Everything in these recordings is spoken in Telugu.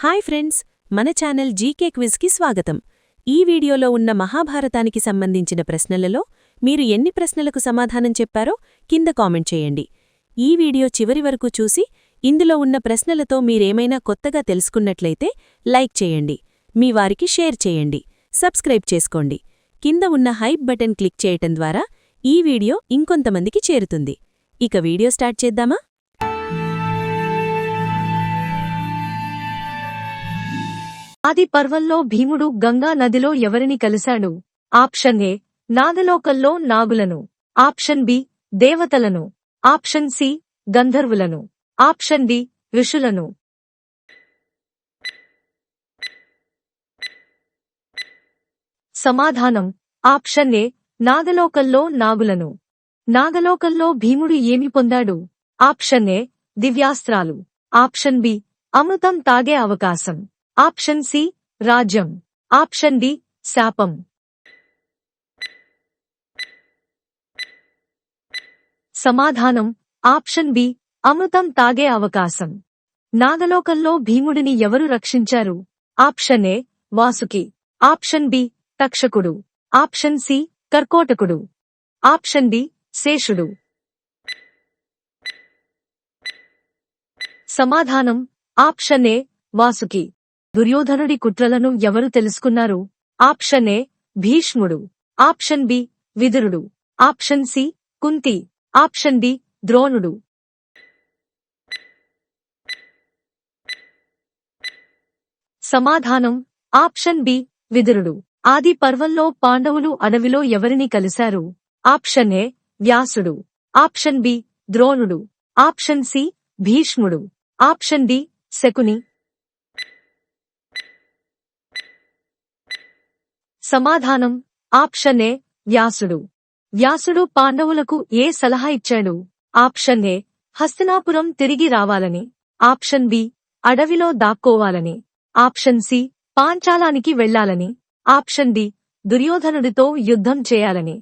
హాయ్ ఫ్రెండ్స్, మన ఛానల్ జీకే క్విజ్కి స్వాగతం. ఈ వీడియోలో ఉన్న మహాభారతానికి సంబంధించిన ప్రశ్నలలో మీరు ఎన్ని ప్రశ్నలకు సమాధానం చెప్పారో కింద కామెంట్ చేయండి. ఈ వీడియో చివరి వరకు చూసి ఇందులో ఉన్న ప్రశ్నలతో మీరేమైనా కొత్తగా తెలుసుకున్నట్లయితే లైక్ చేయండి, మీ వారికి షేర్ చేయండి, సబ్స్క్రైబ్ చేసుకోండి. కింద ఉన్న హైప్ బటన్ క్లిక్ చేయటం ద్వారా ఈ వీడియో ఇంకొంతమందికి చేరుతుంది. ఇక వీడియో స్టార్ట్ చేద్దామా? ఆది పర్వంలో భీముడు గంగా నదిలో ఎవరిని కలిశాడు? ఆప్షన్ ఏ నాగలోకంలో నాగులను, ఆప్షన్ బి దేవతలను, ఆప్షన్ సి గంధర్వులను, ఆప్షన్ డి ఋషులను. సమాధానం ఆప్షన్ ఏ నాగలోకంలో నాగులను. నాగలోకంలో భీముడు ఏమి పొందాడు? ఆప్షన్ ఏ దివ్యాస్త్రాలు, ఆప్షన్ బి అమృతం తాగే అవకాశం, ఆప్షన్ సి రాజ్యం, ఆప్షన్ డి శాపం. సమాధానం ఆప్షన్ బి అమృతం తాగే అవకాశం. నాగలోకంలో భీముడిని ఎవరు రక్షించారు? Option A Vasuki, option B Takshakudu, option C Karkotakudu, option D Seshudu. సమాధానం ఆప్షన్ ఏ వాసుకి. దుర్యోధనుడి కుట్రలను ఎవరు తెలుసుకున్నారు? ఆప్షన్ ఏ భీష్ముడు, ఆప్షన్ బి విదురుడు, option C Kunti, option D ద్రోణుడు. సమాధానం ఆప్షన్ బి విదురుడు. ఆది పర్వంలో పాండవులు అడవిలో ఎవరిని కలిశారు? ఆప్షన్ ఏ వ్యాసుడు, ఆప్షన్ బి ద్రోణుడు, ఆప్షన్ సి భీష్ముడు, ఆప్షన్ డి శకుని. సమాధానం ఆప్షన్ ఏ వ్యాసుడు. వ్యాసుడు పాండవులకు ఏ సలహా ఇచ్చాడు? ఆప్షన్ ఏ హస్తినాపురం తిరిగి రావాలని, ఆప్షన్ బి అడవిలో దాక్కోవాలని, ఆప్షన్ సి పాంచాలానికి వెళ్లాలని, ఆప్షన్ డి దుర్యోధనుడితో యుద్ధం చేయాలని.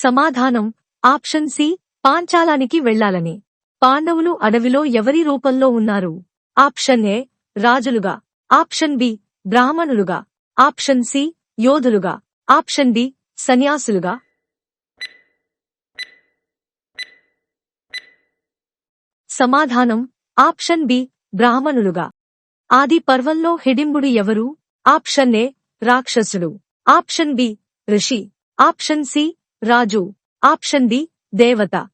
సమాధానం ఆప్షన్ సి పాంచాలానికి వెళ్లాలని. పాండవులు అడవిలో ఎవరి రూపంలో ఉన్నారు? ఆప్షన్ ఏ రాజులుగా, ఆప్షన్ బి బ్రాహ్మణులుగా, ఆప్షన్ సి యోధులుగా, ఆప్షన్ డి సన్యాసులుగా. సమాధానం ఆప్షన్ బి బ్రాహ్మణులుగా. ఆది పర్వంలో హిడింబుడు ఎవరు? ఆప్షన్ ఏ రాక్షసుడు, ఆప్షన్ బి ఋషి, ఆప్షన్ సి రాజు, ఆప్షన్ డి దేవత.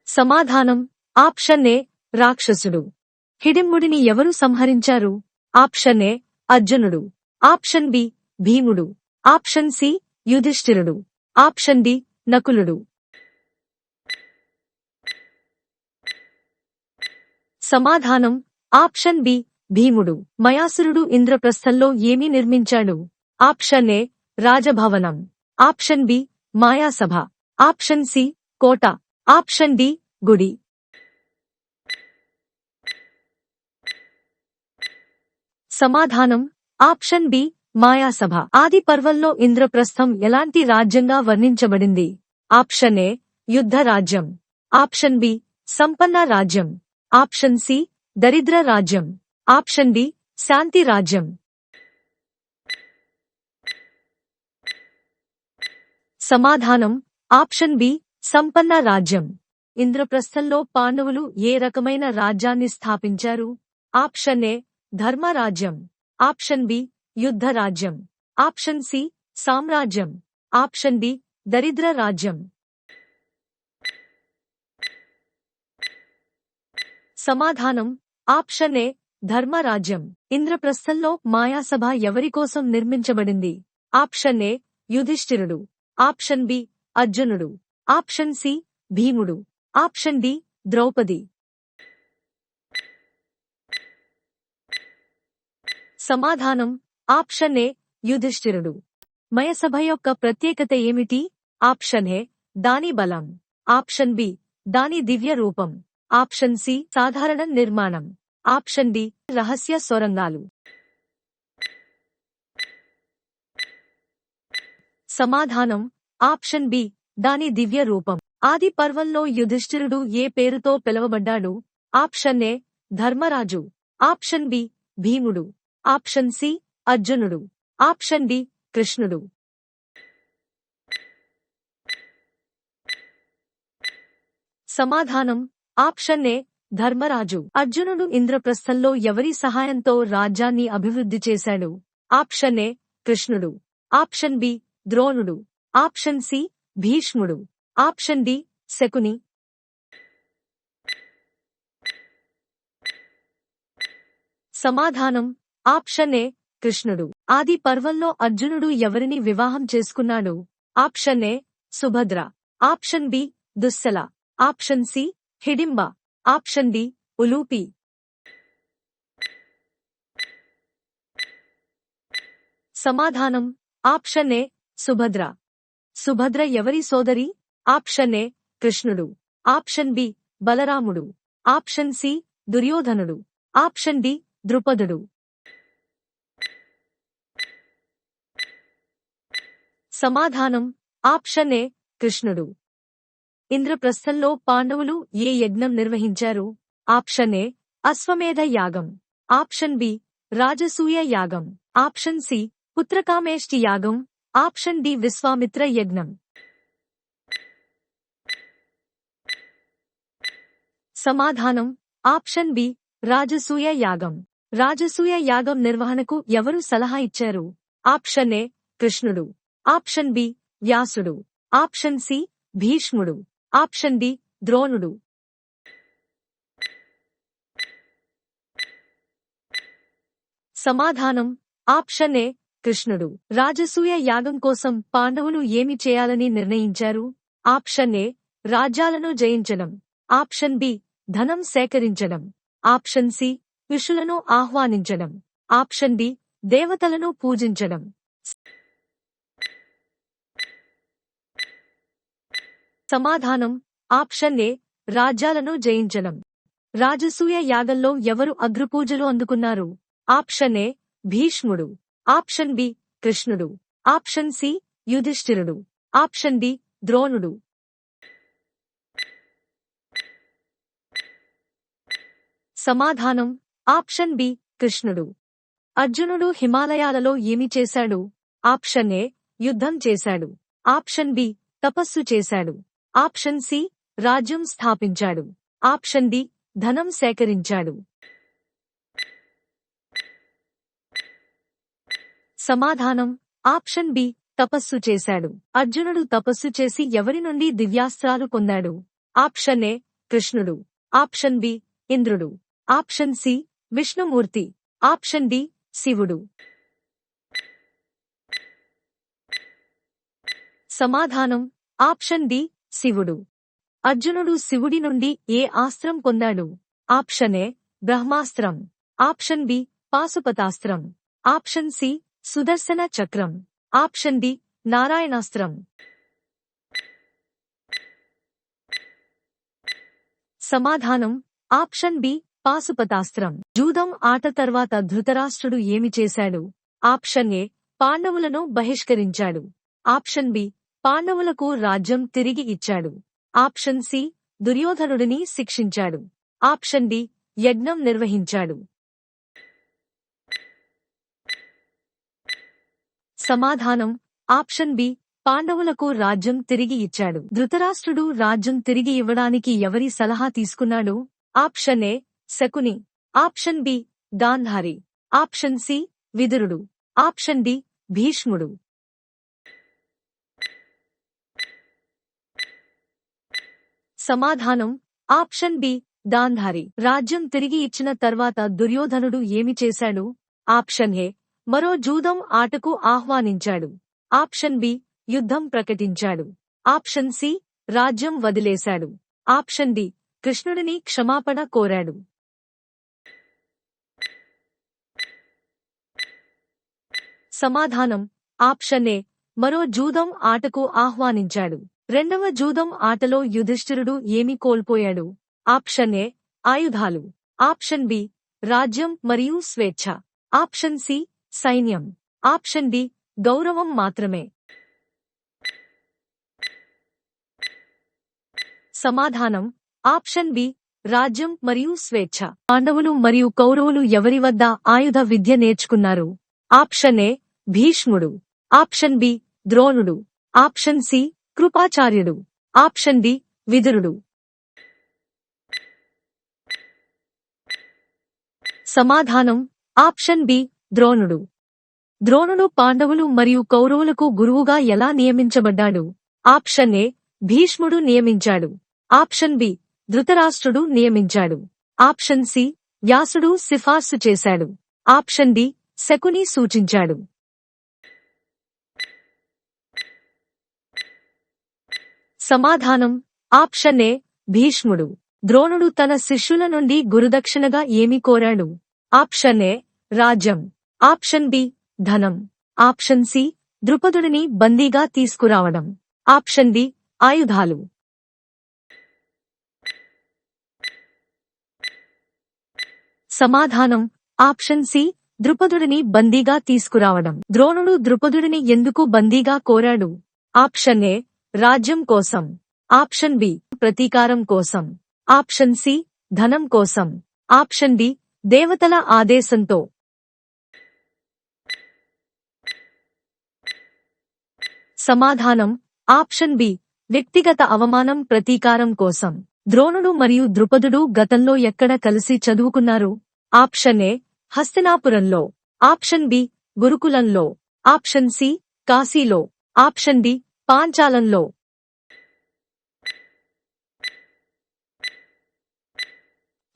సమాధానం ఆప్షన్ ఏ రాక్షసుడు. హిడింబుడిని ఎవరు సంహరించారు? ఆప్షన్ ఏ అర్జునుడు, option B Bheemudu, option C యుధిష్ఠిరుడు, ఆప్షన్ డి నకులుడు. సమాధానం ఆప్షన్ బి భీముడు. మయాసురుడు ఇంద్రప్రస్థంలో ఏమి నిర్మించాడు? ఆప్షన్ ఏ రాజభవనం, option B Mayasabha, option C కోట, ఆప్షన్ డి గుడి. సమాధానం ఆప్షన్ బి మాయాసభ. ఆది పర్వంలో ఇంద్రప్రస్థం ఎలాంటి రాజ్యంగా వర్ణించబడింది? ఆప్షన్ ఏ యుద్ధ రాజ్యం, ఆప్షన్ బి సంపన్న రాజ్యం, ఆప్షన్ సి దరిద్ర రాజ్యం, ఆప్షన్ డి శాంతి రాజ్యం. సమాధానం ఆప్షన్ బి సంపన్న రాజ్యం. ఇంద్రప్రస్థంలో పాండవులు ఏ రకమైన రాజ్యాన్ని స్థాపించారు? ఆప్షన్ ఏ ధర్మరాజ్యం, ఆప్షన్ బి యుద్ధ రాజ్యం, ఆప్షన్ సి సామ్రాజ్యం, ఆప్షన్ డి దరిద్ర రాజ్యం. సమాధానం ఆప్షన్ ఏ ధర్మరాజ్యం. ఇంద్రప్రస్థంలో మాయాసభ ఎవరికోసం నిర్మించబడింది? ఆప్షన్ ఏ యుధిష్ఠిరుడు, ఆప్షన్ బి అర్జునుడు, ఆప్షన్ సి భీముడు, ఆప్షన్ డి ద్రౌపది. సమాధానం ఆప్షన్ ఏ యుధిష్ఠిరుడు. మయసభ యొక్క ప్రత్యేకత ఏమిటి? ఆప్షన్ ఏ దాని బలం, ఆప్షన్ బి దాని దివ్య రూపం, ఆప్షన్ సి సాధారణ నిర్మాణం, ఆప్షన్ డి రహస్య సొరంగాలు. సమాధానం ఆప్షన్ బి దాని దివ్య రూపం. ఆది పర్వంలో యుధిష్ఠిరుడు ఏ పేరుతో పిలువబడ్డాడు? Option A Dharmaraju, option B Bheemudu, option C అర్జునుడు, ఆప్షన్ డి కృష్ణుడు. సమాధానం ఆప్షన్ ఏ ధర్మరాజు. అర్జునుడు ఇంద్రప్రస్థంలో ఎవరి సహాయంతో రాజ్యాన్ని అభివృద్ధి చేశాడు? ఆప్షన్ ఏ కృష్ణుడు, ఆప్షన్ బి ద్రోణుడు, ఆప్షన్ సి భీష్ముడు, ఆప్షన్ డి శకుని. సమాధానం ఆప్షన్ ఏ కృష్ణుడు. ఆది పర్వంలో అర్జునుడు ఎవరిని వివాహం చేసుకున్నాడు? Option A Subhadra, option B Dussala, option C Hidimba, option D Ulupi. సమాధానం ఆప్షన్ ఏ సుభద్ర. సుభద్ర ఎవరి సోదరి? ఆప్షన్ ఏ కృష్ణుడు, ఆప్షన్ బి బలరాముడు, ఆప్షన్ సి దుర్యోధనుడు, ఆప్షన్ డి ద్రుపదుడు. సమాధానం ఆప్షన్ ఏ కృష్ణుడు. ఇంద్రప్రస్థంలో పాండవులు ఏ యజ్ఞం నిర్వహించారు? ఆప్షన్ ఏ అశ్వమేధ యాగం, ఆప్షన్ బి రాజసూయ యాగం, ఆప్షన్ సి పుత్రకామేష్టి యాగం, ఆప్షన్ డి విశ్వామిత్ర యజ్ఞం. సమాధానం ఆప్షన్ బి రాజసూయ యాగం. రాజసూయ యాగం నిర్వహణకు ఎవరు సలహా ఇచ్చారు? ఆప్షన్ ఏ కృష్ణుడు, ఆప్షన్ బి వ్యాసుడు, ఆప్షన్ సి భీష్ముడు, ఆప్షన్ డి ద్రోణుడు. సమాధానం ఆప్షన్ ఏ కృష్ణుడు. రాజసూయ యాగం కోసం పాండవులు ఏమి చేయాలని నిర్ణయించారు? ఆప్షన్ ఏ రాజ్యాలను జయించడం, ఆప్షన్ బి ధనం సేకరించడం, ఆప్షన్ సి ఋషులను ఆహ్వానించడం, ఆప్షన్ డి దేవతలను పూజించడం. సమాధానం ఆప్షన్ ఏ రాజ్యాలను జయించడం. రాజసూయ యాగంలో ఎవరు అగ్రపూజలు అందుకున్నారు? ఆప్షన్ ఏ భీష్ముడు, ఆప్షన్ బి కృష్ణుడు, ఆప్షన్ సి యుధిష్ఠిరుడు, ఆప్షన్ డి ద్రోణుడు. సమాధానం ఆప్షన్ బి కృష్ణుడు. అర్జునుడు హిమాలయాలలో ఏమి చేశాడు? ఆప్షన్ ఏ యుద్ధం చేశాడు, ఆప్షన్ బి తపస్సు చేశాడు, ఆప్షన్ సి రాజ్యం స్థాపించాడు, ఆప్షన్ డి ధనం సేకరించాడు. సమాధానం ఆప్షన్ బి తపస్సు చేశాడు. అర్జునుడు తపస్సు చేసి ఎవరి నుండి దివ్యాస్త్రాలు పొందాడు? ఆప్షన్ ఏ కృష్ణుడు, ఆప్షన్ బి ఇంద్రుడు, option C Vishnumurthy, option D శివుడు. సమాధానం ఆప్షన్ డి శివుడు. అర్జునుడు శివుడి నుండి ఏ అస్త్రం పొందాడు? ఆప్షన్ ఏ బ్రహ్మాస్త్రం, ఆప్షన్ బి పాశుపతాస్త్రం, ఆప్షన్ సి సుదర్శన చక్రం, ఆప్షన్ డి నారాయణాస్త్రం. సమాధానం ఆప్షన్ బి పాశుపతాస్త్రం. జూదం ఆట తర్వాత ధృతరాష్ట్రుడు ఏమి చేశాడు? ఆప్షన్ ఏ పాండవులను బహిష్కరించాడు, ఆప్షన్ బి పాండవులకు రాజ్యం తిరిగి ఇచ్చాడు, ఆప్షన్ సి దుర్యోధనుడిని శిక్షించాడు, ఆప్షన్ డి యజ్ఞం నిర్వహించాడు. సమాధానం ఆప్షన్ బి పాండవులకు రాజ్యం తిరిగి ఇచ్చాడు. ధృతరాష్ట్రుడు రాజ్యం తిరిగి ఇవ్వడానికి ఎవరి సలహా తీసుకున్నాడు? Option A Shakuni, option B Gandhari, option C విదురుడు, ఆప్షన్ డి భీష్ముడు. సమాధానం ఆప్షన్ బి గాంధారి. రాజ్యం తిరిగి ఇచ్చిన తర్వాత దుర్యోధనుడు ఏమి చేశాడు? ఆప్షన్ ఏ మరో జూదం ఆటకు ఆహ్వానించాడు, ఆప్షన్ బి యుద్ధం ప్రకటించాడు, ఆప్షన్ సి రాజ్యం వదిలేశాడు, ఆప్షన్ డి కృష్ణుడిని క్షమాపణ కోరాడు. సమాధానం ఆప్షన్ ఏ మరో జూదం ఆటకు ఆహ్వానించాడు. రెండవ జూదం ఆటలో యుధిష్ఠిరుడు ఏమి కోల్పోయాడు? ఆప్షన్ ఏ ఆయుధాలు, ఆప్షన్ బి రాజ్యం మరియు స్వేచ్ఛ, ఆప్షన్ సి సైన్యం, ఆప్షన్ డి గౌరవం మాత్రమే. సమాధానం ఆప్షన్ బి రాజ్యం మరియు స్వేచ్ఛ. పాండవులు మరియు కౌరవులు ఎవరి వద్ద ఆయుధ విద్య నేర్చుకున్నారు? ఆప్షన్ ఏ భీష్ముడు, ఆప్షన్ బి ద్రోణుడు, ఆప్షన్ సి కృపాచార్యుడు, ఆప్షన్ డి విదురుడు. సమాధానం ఆప్షన్ బి ద్రోణుడు. ద్రోణుడు పాండవులు మరియు కౌరవులకు గురువుగా ఎలా నియమించబడ్డాడు? ఆప్షన్ ఏ భీష్ముడు నియమించాడు, ఆప్షన్ బి ధృతరాష్ట్రుడు నియమించాడు, ఆప్షన్ సి వ్యాసుడు సిఫార్సు చేశాడు, ఆప్షన్ డి శకుని సూచించాడు. సమాధానం ఆప్షన్ ఏ భీష్ముడు. ద్రోణుడు తన శిష్యుల నుండి గురుదక్షిణగా ఏమి కోరాడు? ఆప్షన్ ఏ రాజ్యం, ఆప్షన్ బి ధనం, ఆప్షన్ సి ద్రుపదుడిని బందీగా తీసుకురావడం, ఆప్షన్ డి ఆయుధాలు. సమాధానం ఆప్షన్ సి ద్రుపదుడిని బందీగా తీసుకురావడం. ద్రోణుడు ద్రుపదుడిని ఎందుకు బందీగా కోరాడు? ఆప్షన్ ఏ రాజ్యం కోసం, ఆప్షన్ బి ప్రతీకారం కోసం, ఆప్షన్ సి ధనం కోసం, ఆప్షన్ డి దేవతల ఆదేశంతో. సమాధానం ఆప్షన్ బి వ్యక్తిగత అవమానం ప్రతీకారం కోసం. ద్రోణుడు మరియు ద్రుపదుడు గతంలో ఎక్కడ కలిసి చదువుకున్నారు? ఆప్షన్ ఏ హస్తినాపురంలో, ఆప్షన్ బి గురుకులంలో, ఆప్షన్ సి కాశీలో, ఆప్షన్ డి పాంచాలంలో.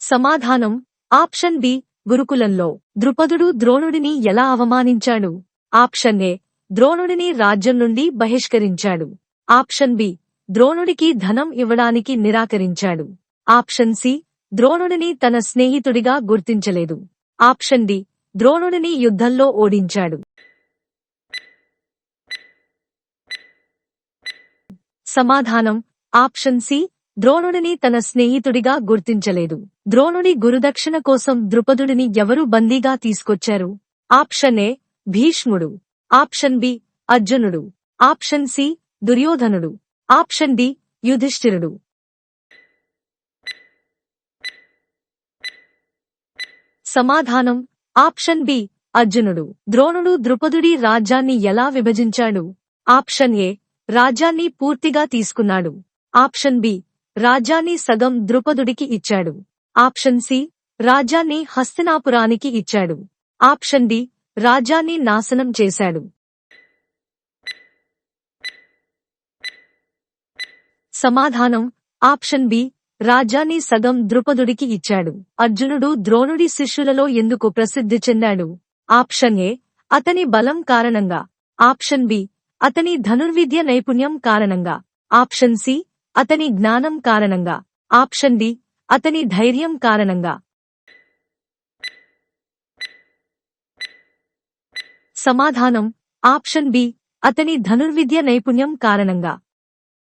సమాధానం ఆప్షన్ బి గురుకులంలో. ద్రుపదుడు ద్రోణుడిని ఎలా అవమానించాడు? ఆప్షన్ ఏ ద్రోణుడిని రాజ్యం నుండి బహిష్కరించాడు, ఆప్షన్ బి ద్రోణుడికి ధనం ఇవ్వడానికి నిరాకరించాడు, ఆప్షన్ సి ద్రోణుడిని తన స్నేహితుడిగా గుర్తించలేదు, ఆప్షన్ డి ద్రోణుడిని యుద్ధంలో ఓడించాడు. సమాధానం ఆప్షన్ సి ద్రోణుడిని తన స్నేహితుడిగా గుర్తించలేదు. ద్రోణుడి గురుదక్షిణ కోసం ద్రుపదుడిని ఎవరు బందీగా తీసుకొచ్చారు? ఆప్షన్ ఏ భీష్ముడు, ఆప్షన్ బి అర్జునుడు, ఆప్షన్ సి దుర్యోధనుడు, ఆప్షన్ డి యుధిష్ఠిరుడు. సమాధానం ఆప్షన్ బి అర్జునుడు. ద్రోణుడు ద్రుపదుడి రాజ్యాన్ని ఎలా విభజించాడు? ఆప్షన్ ఏ రాజ్యాన్ని పూర్తిగా తీసుకున్నాడు, ఆప్షన్ బి రాజ్యాన్ని సగం ద్రుపదుడికి ఇచ్చాడు, ఆప్షన్ సి రాజ్యాన్ని హస్తినాపురానికి ఇచ్చాడు, ఆప్షన్ డి రాజ్యాన్ని నాశనం చేశాడు. సమాధానం ఆప్షన్ బి రాజ్యాన్ని సగం ద్రుపదుడికి ఇచ్చాడు. అర్జునుడు ద్రోణుడి శిష్యులలో ఎందుకు ప్రసిద్ధి చెందాడు? ఆప్షన్ ఏ అతని బలం కారణంగా, ఆప్షన్ బి అతని ధనుర్విద్య నైపుణ్యం కారణంగా, ఆప్షన్ సి అతని జ్ఞానం కారణంగా, ఆప్షన్ డి అతని ధైర్యం కారణంగా. సమాధానం ఆప్షన్ బి అతని ధనుర్విద్య నైపుణ్యం కారణంగా.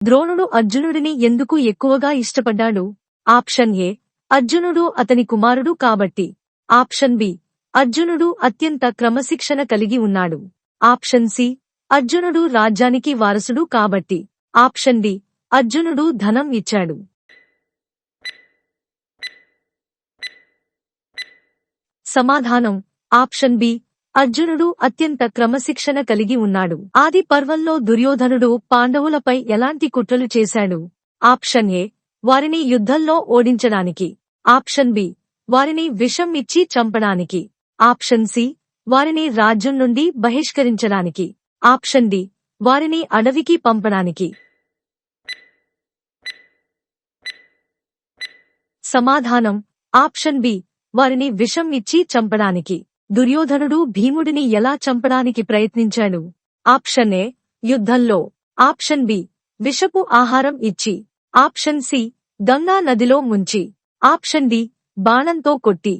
ద్రోణుడు అర్జునుడిని ఎందుకు ఎక్కువగా ఇష్టపడ్డాడు? ఆప్షన్ ఏ అర్జునుడు అతని కుమారుడు కాబట్టి, ఆప్షన్ బి అర్జునుడు అత్యంత క్రమశిక్షణ కలిగి ఉన్నాడు, ఆప్షన్ సి అర్జునుడు రాజ్యానికి వారసుడు కాబట్టి, ఆప్షన్ డి అర్జునుడు ధనం ఇచ్చాడు. సమాధానం ఆప్షన్ బి అర్జునుడు అత్యంత క్రమశిక్షణ కలిగి ఉన్నాడు. ఆది పర్వంలో దుర్యోధనుడు పాండవులపై ఎలాంటి కుట్రలు చేశాడు? ఆప్షన్ ఏ వారిని యుద్ధంలో ఓడించడానికి, ఆప్షన్ బి వారిని విషం ఇచ్చి చంపడానికి, ఆప్షన్ సి వారిని రాజ్యం నుండి బహిష్కరించడానికి, ఆప్షన్ డి వారిని అడవికి పంపడానికి. సమాధానం ఆప్షన్ బి వారిని విషం ఇచ్చి చంపడానికి. దుర్యోధనుడు భీముడిని ఎలా చంపడానికి ప్రయత్నించాడు? ఆప్షన్ ఏ యుద్ధంలో, ఆప్షన్ బి విషపు ఆహారం ఇచ్చి, ఆప్షన్ సి గంగా నదిలో ముంచి, ఆప్షన్ డి బాణంతో కొట్టి.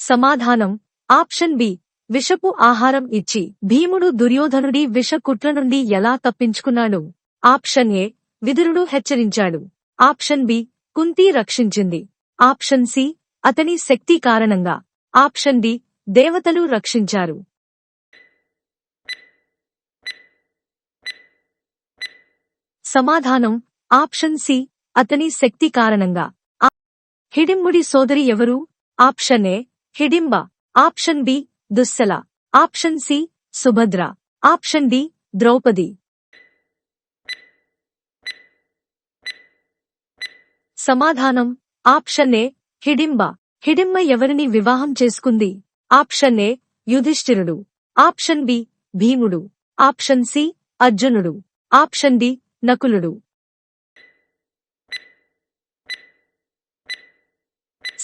సమాధానం ఆప్షన్ బి విషపు ఆహారం ఇచ్చి. భీముడు దుర్యోధనుడి విష కుట్ర నుండి ఎలా తప్పించుకున్నాడు? ఆప్షన్ ఏ విదురుడు హెచ్చరించాడు, ఆప్షన్ బి కుంతి రక్షించింది, ఆప్షన్ సి అతని శక్తి కారణంగా, ఆప్షన్ డి దేవతలు రక్షించారు. సమాధానం ఆప్షన్ సి అతని శక్తి కారణంగా. హిడింబుడి సోదరి ఎవరు? Option A Hidimba, option B Dussala, option C Subhadra, option D Draupadi. సమాధానం ఆప్షన్ ఏ హిడింబ. హిడింబ ఎవరిని వివాహం చేసుకుంది? ఆప్షన్ ఏ యుధిష్ఠిరుడు, option B Bheemudu, option C అర్జునుడు, ఆప్షన్ డి నకులుడు.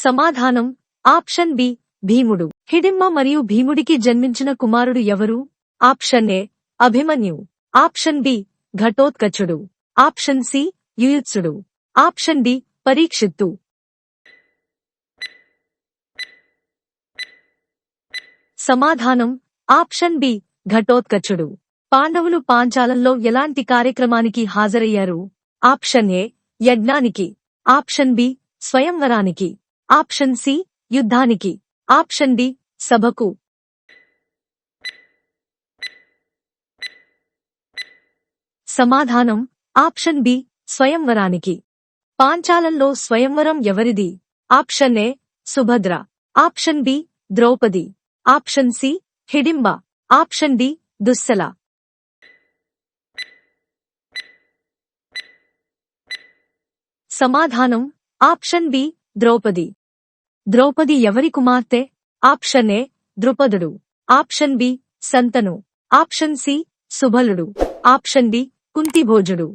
సమాధానం ఆప్షన్ బి భీముడు. హిడింబ మరియు భీముడికి జన్మించిన కుమారుడు ఎవరు? Option A Abhimanyu, option B Ghatotkachudu, option C Yuyutsudu, option D Parikshit. సమాధానం ఆప్షన్ బి ఘటోత్కచుడు. పాండవులు పాంచాలంలో ఎలాంటి కార్యక్రమానికి హాజరయ్యారు? ఆప్షన్ ఏ యజ్ఞానికి, ఆప్షన్ బి స్వయంవరానికి, ఆప్షన్ సి యుద్ధానికి, ఆప్షన్ డి సభకు. సమాధానం ఆప్షన్ బి స్వయంవరానికి. పాంచాలంలో స్వయంవరం ఎవరిది? Option A Subhadra, option B Draupadi, option C Hidimba, option D Dussala. సమాధానం ఆప్షన్ బి ద్రౌపది. ద్రౌపది ఎవరి కుమార్తె? Option A ద్రుపదుడు, option B Shantanu, option C Subaludu, option D Kuntibhojudu.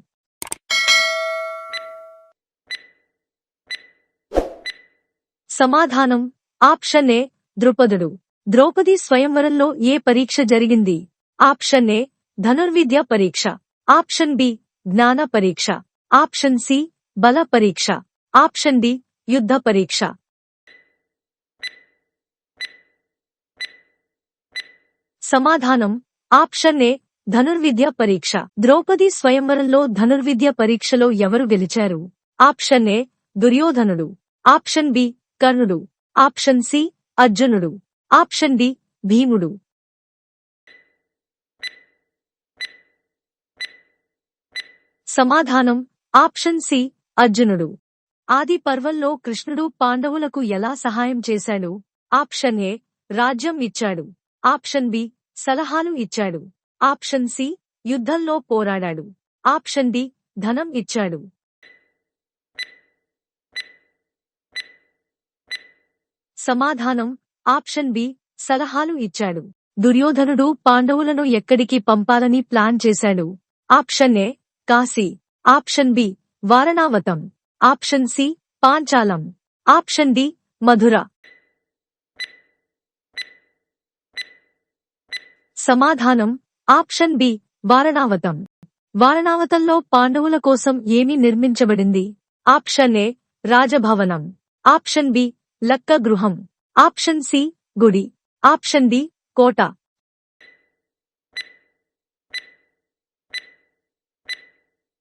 సమాధానం ఆప్షన్ ఏ ద్రుపదుడు. ద్రౌపది స్వయంవరంలో ఏ పరీక్ష జరిగింది? ఆప్షన్ ఏ ధనుర్విద్య పరీక్ష, ఆప్షన్ బి జ్ఞాన పరీక్ష, ఆప్షన్ సి బల పరీక్ష, ఆప్షన్ డి యుద్ధ పరీక్ష. సమాధానం ఆప్షన్ ఏ ధనుర్విద్య పరీక్ష. ద్రౌపది స్వయంవరంలో ధనుర్విద్య పరీక్షలో ఎవరు గెలిచారు? ఆప్షన్ ఏ దుర్యోధనుడు, ఆప్షన్ బి కర్ణుడు, ఆప్షన్ సి అర్జునుడు, ఆప్షన్ డి భీముడు. సమాధానం ఆప్షన్ సి అర్జునుడు. ఆది పర్వంలో కృష్ణుడు పాండవులకు ఎలా సహాయం చేశాడు? ఆప్షన్ ఏ రాజ్యం ఇచ్చాడు, ఆప్షన్ బి సలహాలు ఇచ్చాడు, ఆప్షన్ సి యుద్ధంలో పోరాడాడు, ఆప్షన్ డి ధనం ఇచ్చాడు. సమాధానం ఆప్షన్ బి సలహాలు ఇచ్చాడు. దుర్యోధనుడు పాండవులను ఎక్కడికి పంపాలని ప్లాన్ చేశాడు? Option A Kashi, option B వారణావతం, ఆప్షన్ సి పాంచాలం, ఆప్షన్ డి మధుర. సమాధానం ఆప్షన్ బి వారణావతం. వారణావతంలో పాండవుల కోసం ఏమి నిర్మించబడింది? ఆప్షన్ ఏ రాజభవనం, ఆప్షన్ బి లక్క గృహం, ఆప్షన్ సి గుడి, ఆప్షన్ డి కోట.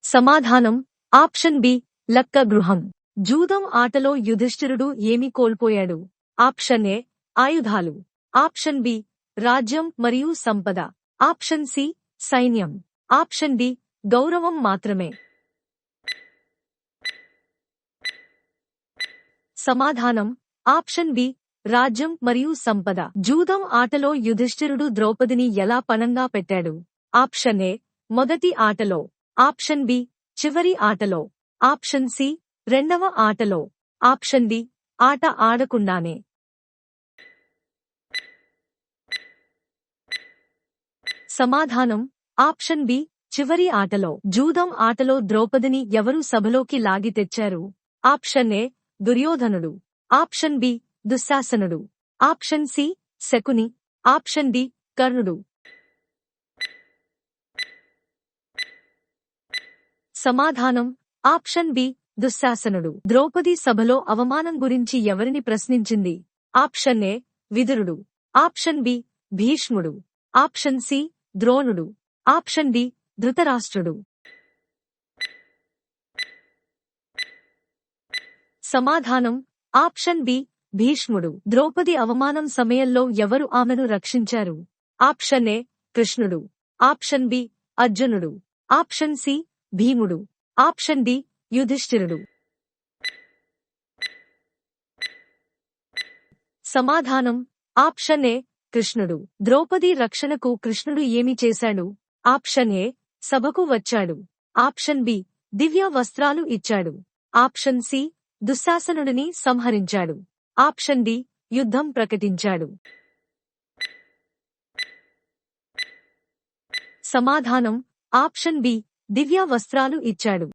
సమాధానం ఆప్షన్ బి లక్క గృహం. జూదం ఆటలో యుధిష్ఠిరుడు ఏమి కోల్పోయాడు? ఆప్షన్ ఏ ఆయుధాలు, ఆప్షన్ బి రాజ్యం మరియు సంపద, ఆప్షన్ సి సైన్యం, ఆప్షన్ డి గౌరవం మాత్రమే. సమాధానం ఆప్షన్ బి రాజ్యం మరియు సంపద. జూదం ఆటలో యుధిష్ఠిరుడు ద్రౌపదిని ఎలా పణంగా పెట్టాడు? ఆప్షన్ ఏ మొదటి ఆటలో, ఆప్షన్ బి చివరి ఆటలో, ఆప్షన్ సి రెండవ ఆటలో, ఆప్షన్ డి ఆట ఆడకుండానే. సమాధానం ఆప్షన్ బి చివరి ఆటలో. జూదం ఆటలో ద్రౌపదిని ఎవరు సభలోకి లాగి తెచ్చారు? ఆప్షన్ ఏ దుర్యోధనుడు, ఆప్షన్ బి దుశ్శాసనుడు, option C Shakuni, option D కర్ణుడు. సమాధానం ఆప్షన్ బి దుశ్శాసనుడు. ద్రౌపది సభలో అవమానం గురించి ఎవరిని ప్రశ్నించింది? Option A Vidurudu, option B భీష్ముడు, ఆప్షన్ సి ద్రోణుడు, ఆప్షన్ డి ధృతరాష్ట్రుడు. సమాధానం ఆప్షన్ బి భీష్ముడు. ద్రౌపది అవమానం సమయంలో ఎవరు ఆమెను రక్షించారు? ఆప్షన్ ఏ కృష్ణుడు, ఆప్షన్ బి అర్జునుడు, ఆప్షన్ సి భీముడు. ఆప్షన్ డి యుధిష్ఠిరుడు. సమాధానం ఆప్షన్ ఏ కృష్ణుడు. ద్రౌపది రక్షణకు కృష్ణుడు ఏమి చేశాడు? ఆప్షన్ ఏ సభకు వచ్చాడు. ఆప్షన్ బి దివ్య వస్త్రాలు ఇచ్చాడు. ఆప్షన్ సి దుశ్శాసనుడిని సంహరించాడు. ఆప్షన్ డి యుద్ధం ప్రకటించాడు. సమాధానం ఆప్షన్ బి దివ్య వస్త్రాలు ఇచ్చాడు.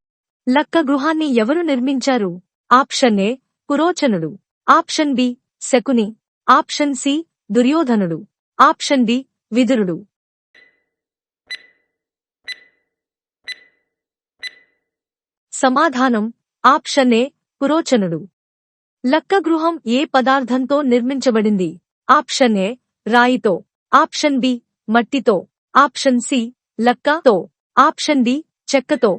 లక్క గృహాన్ని ఎవరు నిర్మించారు? ఆప్షన్ ఏ పురోచనుడు. Option B Shakuni. Option C దుర్యోధనుడు. ఆప్షన్ డి విదురుడు. సమాధానం ఆప్షన్ ఏ పురోచనుడు. లక్క గృహం ఏ పదార్థంతో నిర్మించబడింది? ఆప్షన్ ఏ రాయితో. ఆప్షన్ బి మట్టితో. ఆప్షన్ సి లక్కతో. ఆప్షన్ డి చెక్కతో.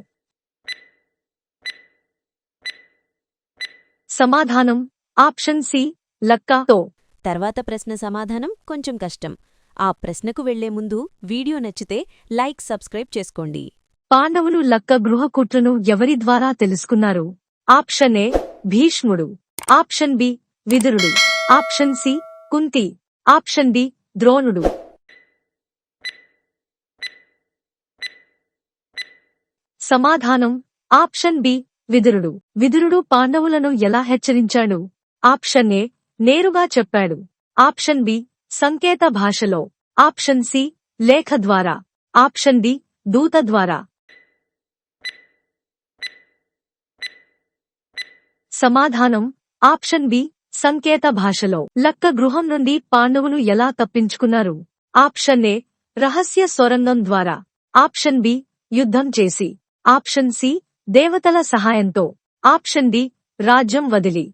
సమాధానం ఆప్షన్ సి లక్కతో. తర్వాత ప్రశ్న సమాధానం కొంచెం కష్టం. ఆ ప్రశ్నకు వెళ్లే ముందు వీడియో నచ్చితే లైక్ సబ్స్క్రైబ్ చేసుకోండి. పాండవులు లక్క గృహ కుట్రను ఎవరి ద్వారా తెలుసుకున్నారు? ఆప్షన్ ఏ భీష్ముడు. ఆప్షన్ బి విదురుడు. Option C Kunti. Option D ద్రోణుడు. సమాధానం ఆప్షన్ బి విదురుడు. విదురుడు పాండవులను ఎలా హెచ్చరించాడు? ఆప్షన్ ఏ నేరుగా చెప్పాడు. ఆప్షన్ బి సంకేత భాషలో. ఆప్షన్ సి లేఖ ద్వారా. ఆప్షన్ డి దూత ద్వారా. సమాధానం ఆప్షన్ బి సంకేత భాషలో. లక్క గృహం నుండి పాండవులు ఎలా తప్పించుకున్నారు? ఆప్షన్ ఏ రహస్య సొరంగం ద్వారా. ఆప్షన్ బి యుద్ధం చేసి. ఆప్షన్ సి దేవతల సహాయంతో. ఆప్షన్ డి రాజ్యం వదిలి.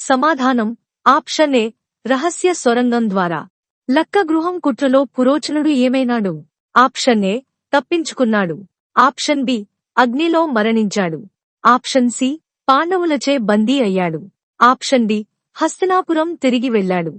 సమాధానం ఆప్షన్ ఏ రహస్య సొరంగం ద్వారా. లక్క గృహం కుట్రలో పురోచనుడు ఏమైనాడు? ఆప్షన్ ఏ తప్పించుకున్నాడు. ఆప్షన్ బి అగ్నిలో మరణించాడు. ఆప్షన్ సి పాండవులచే బందీ అయ్యాడు. ఆప్షన్ డి హస్తినాపురం తిరిగి వెళ్లాడు.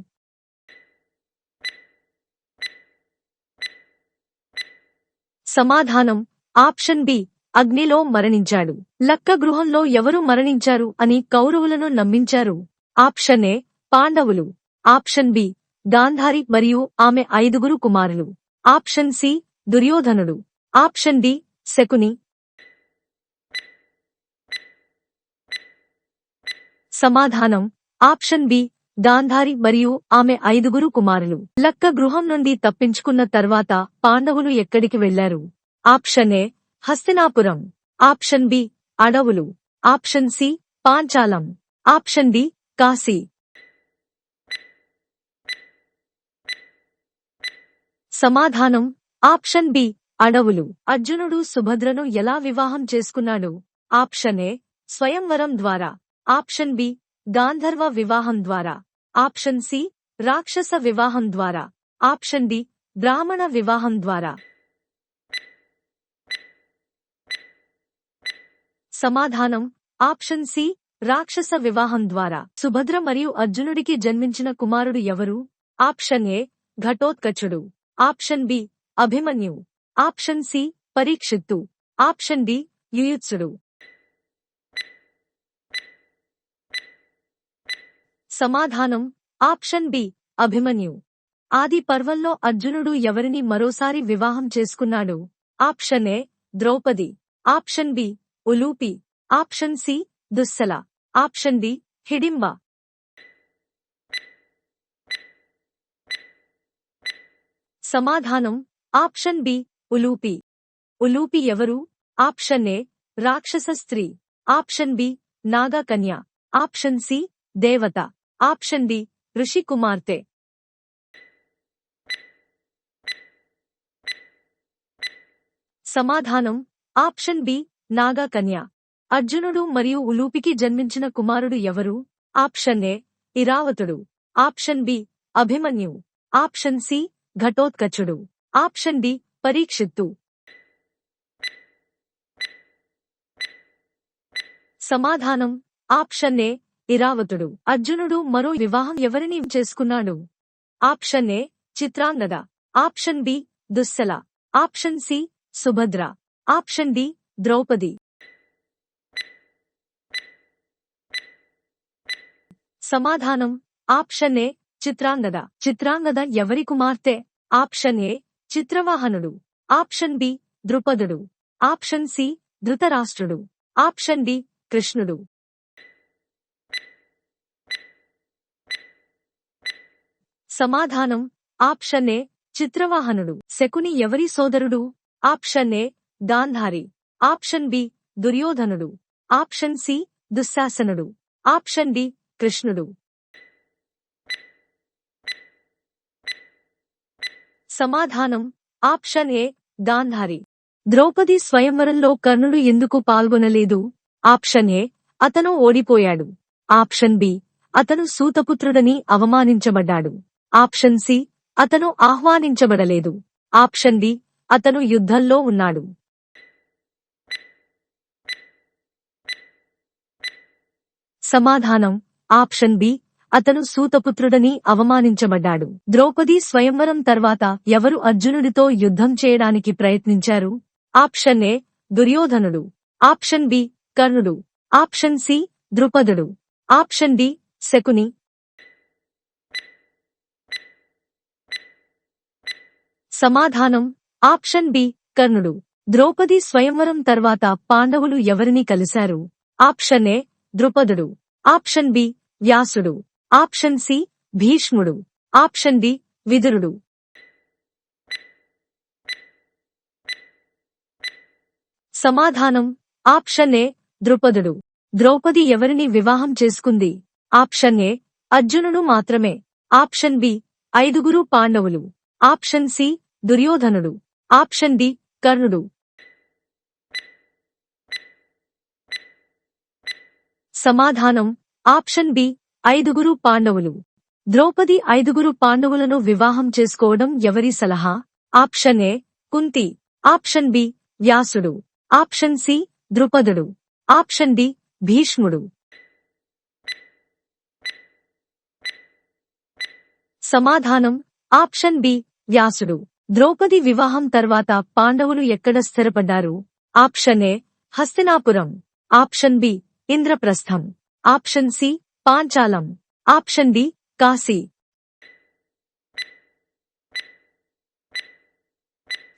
సమాధానం ఆప్షన్ బి అగ్నిలో మరణించాడు. లక్క గృహంలో ఎవరు మరణించారు అని కౌరవులను నమ్మించారు? ఆప్షన్ ఏ పాండవులు. ఆప్షన్ బి గాంధారి మరియు ఆమె 5 కుమారులు. ఆప్షన్ సి దుర్యోధనుడు. Option D Shakuni. సమాధానం ఆప్షన్ బి గాంధారి మరియు ఆమె 5 కుమారులు. లక్క గృహం నుండి తప్పించుకున్న తర్వాత పాండవులు ఎక్కడికి వెళ్లారు? ఆప్షన్ ఏ హస్తినాపురం. ఆప్షన్ బి అడవులు. ఆప్షన్ సి పాంచాలం. Option D Kashi. సమాధానం ఆప్షన్ బి అడవులు. అర్జునుడు సుభద్రను ఎలా వివాహం చేసుకున్నాడు? ఆప్షన్ ఏ స్వయంవరం ద్వారా. ఆప్షన్ బి గాంధర్వ వివాహం ద్వారా. ఆప్షన్ సి రాక్షస వివాహం ద్వారా. ఆప్షన్ డి బ్రాహ్మణ వివాహం ద్వారా. సమాధానం ఆప్షన్ సి రాక్షస వివాహం ద్వారా. సుభద్ర మరియు అర్జునుడికి జన్మించిన కుమారుడు ఎవరు? ఆప్షన్ ఏ ఘటోత్కచుడు. Option B Abhimanyu. Option C Parikshit. Option D యుయుత్సుడు. సమాధానం ఆప్షన్ బి అభిమన్యు. ఆది పర్వంలో అర్జునుడు ఎవరిని మరోసారి వివాహం చేసుకున్నాడు? Option A Draupadi. Option B Ulupi. Option C Dussala. Option D Hidimba. సమాధానం ఆప్షన్ బి ఉలూపి. ఉలూపి ఎవరు? ఆప్షన్ ఏ రాక్షస స్త్రీ. ఆప్షన్ బి నాగకన్య. ఆప్షన్ సి దేవత. ఆప్షన్ డి ఋషి కుమార్తె. సమాధానం ఆప్షన్ బి నాగకన్య. అర్జునుడు మరియు ఉలూపికి జన్మించిన కుమారుడు ఎవరు? ఆప్షన్ ఏ ఇరావతుడు. Option B Abhimanyu. Option C ఘటోత్కచుడు. Option D Parikshit. సమాధానం ఆప్షన్ ఏ ఇరావతుడు. అర్జునుడు మరో వివాహం ఎవరిని చేసుకున్నాడు? Option A Chitrangada. Option B Dussala, option C Subhadra, option D Draupadi. సమాధానం ఆప్షన్ ఏ చిత్రాంగద. చిత్రాంగద ఎవరి కుమార్తె? ఆప్షన్ ఏ చిత్రవాహనుడు, ఆప్షన్ బి ద్రుపదుడు, ఆప్షన్ సి ధృతరాష్ట్రుడు, ఆప్షన్ డి కృష్ణుడు. సమాధానం ఆప్షన్ ఏ చిత్రవాహనుడు. శకుని ఎవరి సోదరుడు? Option A Gandhari, option B దుర్యోధనుడు, ఆప్షన్ సి దుశ్శాసనుడు, ఆప్షన్ డి కృష్ణుడు. సమాధానం ఆప్షన్ ఏ గాంధారి. ద్రౌపది స్వయంవరంలో కర్ణుడు ఎందుకు పాల్గొనలేదు? ఆప్షన్ ఏ అతను ఓడిపోయాడు, ఆప్షన్ బి అతను సూతపుత్రుడని అవమానించబడ్డాడు, ఆప్షన్ సి అతను ఆహ్వానించబడలేదు, ఆప్షన్ డి అతను యుద్ధంలో ఉన్నాడు. సమాధానం ఆప్షన్ బి అతను సూతపుత్రుడని అవమానించబడ్డాడు. ద్రౌపది స్వయంవరం తర్వాత ఎవరు అర్జునుడితో యుద్ధం చేయడానికి ప్రయత్నించారు? ఆప్షన్ ఏ దుర్యోధనుడు, ఆప్షన్ బి కర్ణుడు, ఆప్షన్ సి ద్రుపదుడు, ఆప్షన్ డి శకుని. సమాధానం ఆప్షన్ బి కర్ణుడు. ద్రౌపది స్వయంవరం తర్వాత పాండవులు ఎవరిని కలిశారు? ఆప్షన్ ఏ ద్రుపదుడు, ఆప్షన్ బి వ్యాసుడు, ఆప్షన్ సి భీష్ముడు, ఆప్షన్ డి విదురుడు. సమాధానం ఆప్షన్ ఏ ద్రుపదుడు. ద్రౌపది ఎవరిని వివాహం చేసుకుంది? ఆప్షన్ ఏ అర్జునుడు మాత్రమే, ఆప్షన్ బి 5 పాండవులు, ఆప్షన్ సి దుర్యోధనుడు, ఆప్షన్ డి కర్ణుడు. సమాధానం ఆప్షన్ బి 5 పాండవులు. ద్రౌపది 5 పాండవులను వివాహం చేసుకోవడం ఎవరి సలహా? Option A Kunti, option B వ్యాసుడు, ఆప్షన్ సి ద్రుపదుడు, ఆప్షన్ డి భీష్ముడు. సమాధానం ఆప్షన్ బి వ్యాసుడు. ద్రౌపది వివాహం తర్వాత పాండవులు ఎక్కడ స్థిరపడ్డారు? ఆప్షన్ ఏ హస్తినాపురం, ఆప్షన్ బి ఇంద్రప్రస్థం, ఆప్షన్ సి పాంచాలం, ఆప్షన్ డి కాశీ.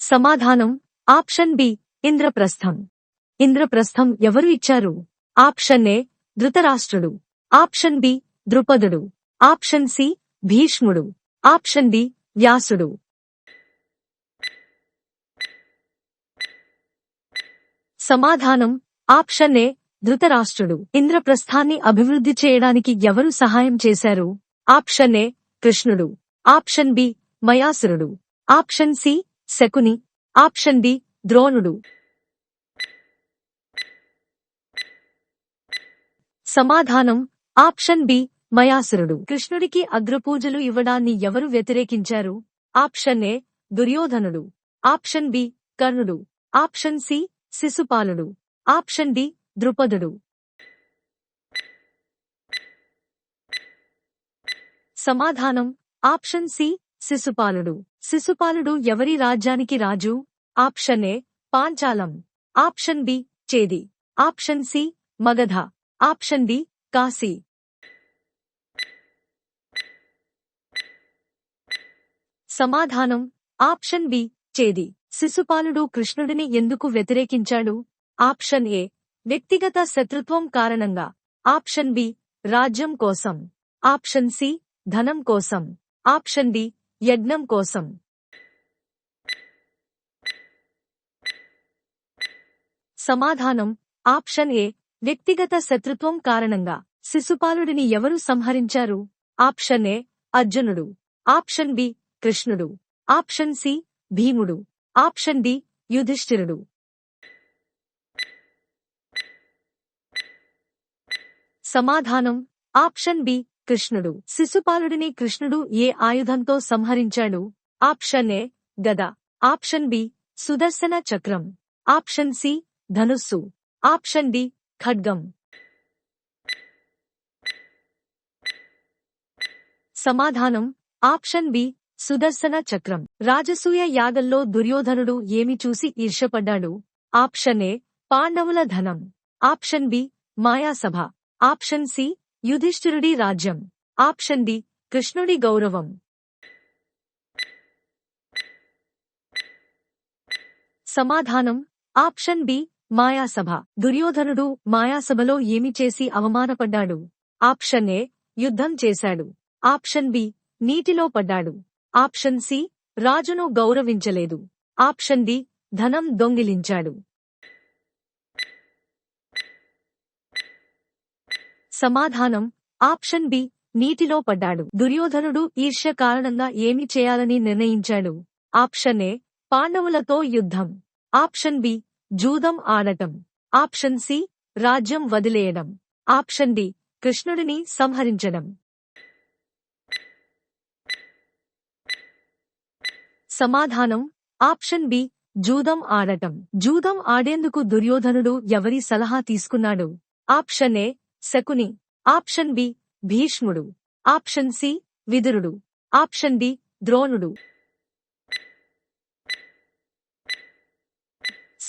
సమాధానం ఆప్షన్ బి ఇంద్రప్రస్థం. ఇంద్రప్రస్థం ఎవరు ఇచ్చారు? ఆప్షన్ ఏ ధృతరాష్ట్రుడు, ఆప్షన్ బి ద్రుపదుడు, ఆప్షన్ సి భీష్ముడు, ఆప్షన్ డి వ్యాసుడు. సమాధానం ఆప్షన్ ఏ ధృతరాష్ట్రుడు. ఇంద్రప్రస్థాన్ని అభివృద్ధి చేయడానికి ఎవరు సహాయం చేశారు? ఆప్షన్ ఏ కృష్ణుడు, ఆప్షన్ బి మయాసురుడు, option C Shakuni, option D ద్రోణుడు. సమాధానం ఆప్షన్ బి మయాసురుడు. కృష్ణుడికి అగ్రపూజలు ఇవ్వడాన్ని ఎవరు వ్యతిరేకించారు? ఆప్షన్ ఏ దుర్యోధనుడు, ఆప్షన్ బి కర్ణుడు, ఆప్షన్ సి శిశుపాలుడు, ఆప్షన్ డి ద్రుపదుడు. సమాధానం ఆప్షన్ సి శిశుపాలుడు. శిశుపాలుడు ఎవరి రాజ్యానికి రాజు? ఆప్షన్ ఏ పాంచాలం, option B Chedi, option C Magadha, option D Kashi. సమాధానం ఆప్షన్ బి చేది. శిశుపాలుడు కృష్ణుడిని ఎందుకు వ్యతిరేకించాడు? ఆప్షన్ ఏ వ్యక్తిగత శత్రుత్వం కారణంగా, ఆప్షన్ బి రాజ్యం కోసం, ఆప్షన్ సి ధనం కోసం, ఆప్షన్ డి యజ్ఞం కోసం. సమాధానం ఆప్షన్ ఏ వ్యక్తిగత శత్రుత్వం కారణంగా. శిశుపాలుడిని ఎవరు సంహరించారు? ఆప్షన్ ఏ అర్జునుడు, ఆప్షన్ బి కృష్ణుడు, ఆప్షన్ సి భీముడు, ఆప్షన్ డి యుధిష్ఠిరుడు. సమాధానం ఆప్షన్ బి కృష్ణుడు. శిశుపాలుడిని కృష్ణుడు ఏ ఆయుధంతో సంహరించాడు? ఆప్షన్ ఏ గద, ఆప్షన్ బి సుదర్శన చక్రం, ఆప్షన్ సి ధనుస్సు, ఆప్షన్ డి ఖడ్గం. సమాధానం ఆప్షన్ బి సుదర్శన చక్రం. రాజసూయ యాగంలో దుర్యోధనుడు ఏమి చూసి ఈర్ష్యపడ్డాడు? ఆప్షన్ ఏ పాండవుల ధనం. Option B Mayasabha. Option C యుధిష్ఠిరుడి రాజ్యం. ఆప్షన్ డి కృష్ణుడి గౌరవం. సమాధానం ఆప్షన్ బి మాయాసభ. దుర్యోధనుడు మాయాసభలో ఏమి చేసి అవమానపడ్డాడు? ఆప్షన్ ఏ యుద్ధం చేశాడు. ఆప్షన్ బి నీటిలో పడ్డాడు. ఆప్షన్ సి రాజును గౌరవించలేదు. ఆప్షన్ డి ధనం దొంగిలించాడు. సమాధానం ఆప్షన్ బి నీటిలో పడ్డాడు. దుర్యోధనుడు ఈర్ష్య కారణంగా ఏమి చేయాలని నిర్ణయించాడు? ఆప్షన్ ఏ పాండవులతో యుద్ధం. ఆప్షన్ బి జూదం ఆడటం. ఆప్షన్ సి రాజ్యం వదిలేయడం. ఆప్షన్ డి కృష్ణుడిని సంహరించడం. సమాధానం ఆప్షన్ బి జూదం ఆడటం. జూదం ఆడేందుకు దుర్యోధనుడు ఎవరి సలహా తీసుకున్నాడు? Option A Shakuni. Option B భీష్ముడు. ఆప్షన్ సి విదురుడు. ఆప్షన్ డి ద్రోణుడు.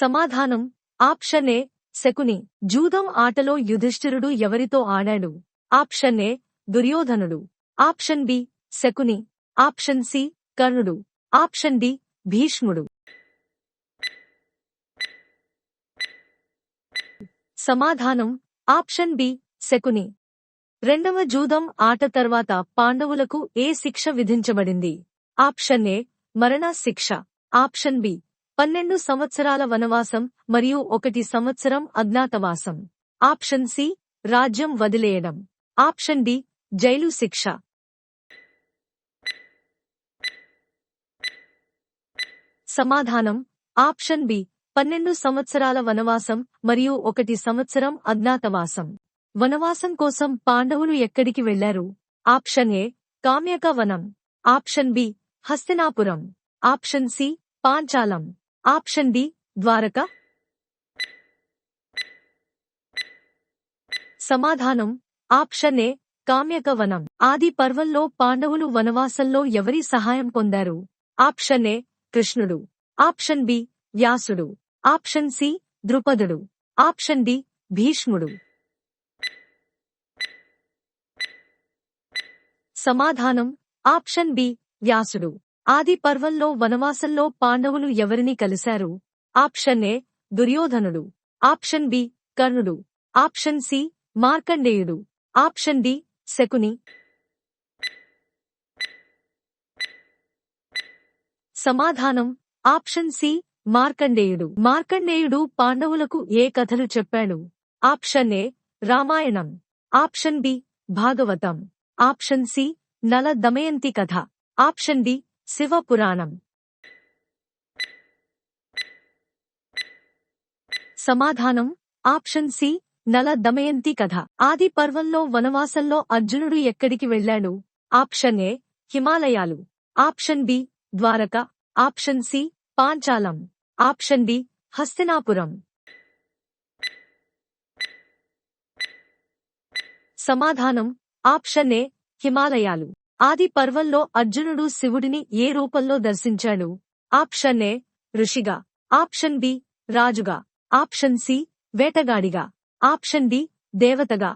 సమాధానం ఆప్షన్ ఏ శకుని. జూదం ఆటలో యుధిష్ఠిరుడు ఎవరితో ఆడాడు? ఆప్షన్ ఏ దుర్యోధనుడు. Option B Shakuni. Option C కర్ణుడు. ఆప్షన్ డి భీష్ముడు. సమాధానం ఆప్షన్ బి శకుని. రెండవ జూదం ఆట తర్వాత పాండవులకు ఏ శిక్ష విధించబడింది? ఆప్షన్ ఏ మరణ శిక్ష. ఆప్షన్ బి 12 సంవత్సరాల వనవాసం మరియు 1 సంవత్సరం అజ్ఞాతవాసం. ఆప్షన్ సి రాజ్యం వదిలేయడం. ఆప్షన్ డి జైలు శిక్ష. సమాధానం ఆప్షన్ బి 12 సంవత్సరాల వనవాసం మరియు 1 సంవత్సరం అజ్ఞాతవాసం. వనవాసం కోసం పాండవులు ఎక్కడికి వెళ్లారు? ఆప్షన్ ఏ కామ్యక వనం. ఆప్షన్ బి హస్తినాపురం. ఆప్షన్ సి పాంచాలం. Option D Dwarka. సమాధానం ఆప్షన్ ఏ కామ్యక వనం. ఆది పర్వంలో పాండవులు వనవాసంలో ఎవరి సహాయం పొందారు? ఆప్షన్ ఏ కృష్ణుడు. ఆప్షన్ బి వ్యాసుడు. ఆప్షన్ సి ద్రుపదుడు. ఆప్షన్ డి భీష్ముడు. సమాధానం ఆప్షన్ బి వ్యాసుడు. ఆది పర్వంలో వనవాసంలో పాండవులు ఎవరిని కలిశారు? ఆప్షన్ ఏ దుర్యోధనుడు. ఆప్షన్ బి కర్ణుడు. ఆప్షన్ సి మార్కండేయుడు. Option D Shakuni. సమాధానం ఆప్షన్ సి మార్కండేయుడు. మార్కండేయుడు పాండవులకు ఏ కథలు చెప్పాడు? Option A Ramayanam. Option B Bhagavatam. Option C Nala Damayanti కథ. ఆప్షన్ డి శివ పురాణం. సమాధానం ఆప్షన్ సి నల దమయంతి కథ. ఆది పర్వంలో వనవాసంలో అర్జునుడు ఎక్కడికి వెళ్లాడు? ఆప్షన్ ఏ హిమాలయాలు. Option B Dwarka. Option C పాంచాలం. ఆప్షన్ డి హస్తినాపురం. సమాధానం ఆప్షన్ ఏ హిమాలయాలు. ఆది పర్వంలో అర్జునుడు శివుడిని ఏ రూపంలో దర్శించాడు? ఆప్షన్ ఏ ఋషిగా. ఆప్షన్ బి రాజుగా. ఆప్షన్ సి వేటగాడిగా. ఆప్షన్ డి దేవతగా.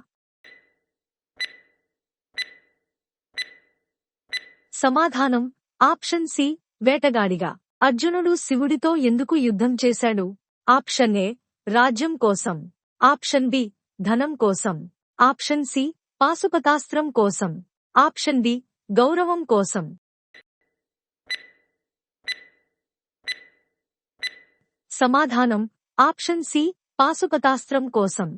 సమాధానం ఆప్షన్ సి వేటగాడిగా. అర్జునుడు శివుడితో ఎందుకు యుద్ధం చేశాడు? ఆప్షన్ ఏ రాజ్యం కోసం. ఆప్షన్ బి ధనం కోసం. ఆప్షన్ సి పాశుపతాస్త్రం కోసం. ఆప్షన్ డి గౌరవం కోసం. సమాధానం ఆప్షన్ సి పాశుపతాస్త్రం కోసం.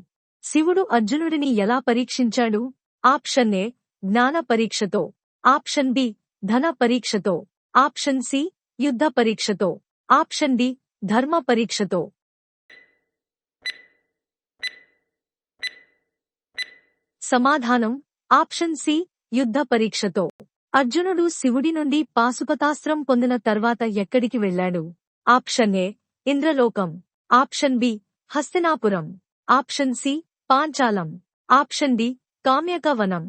శివుడు అర్జునుడిని ఎలా పరీక్షించాడు? ఆప్షన్ ఏ జ్ఞాన పరీక్షతో. ఆప్షన్ బి ధన పరీక్షతో. ఆప్షన్ సి యుద్ధ పరీక్షతో. ఆప్షన్ డి ధర్మ పరీక్షతో. సమాధానం ఆప్షన్ సి యుద్ధ పరీక్షతో. అర్జునుడు శివుడి నుండి పాశుపతాస్త్రం పొందిన తర్వాత ఎక్కడికి వెళ్లాడు? ఆప్షన్ ఏ ఇంద్రలోకం. ఆప్షన్ బి హస్తినాపురం. ఆప్షన్ సి పాంచాలం. ఆప్షన్ డి కామ్యక వనం.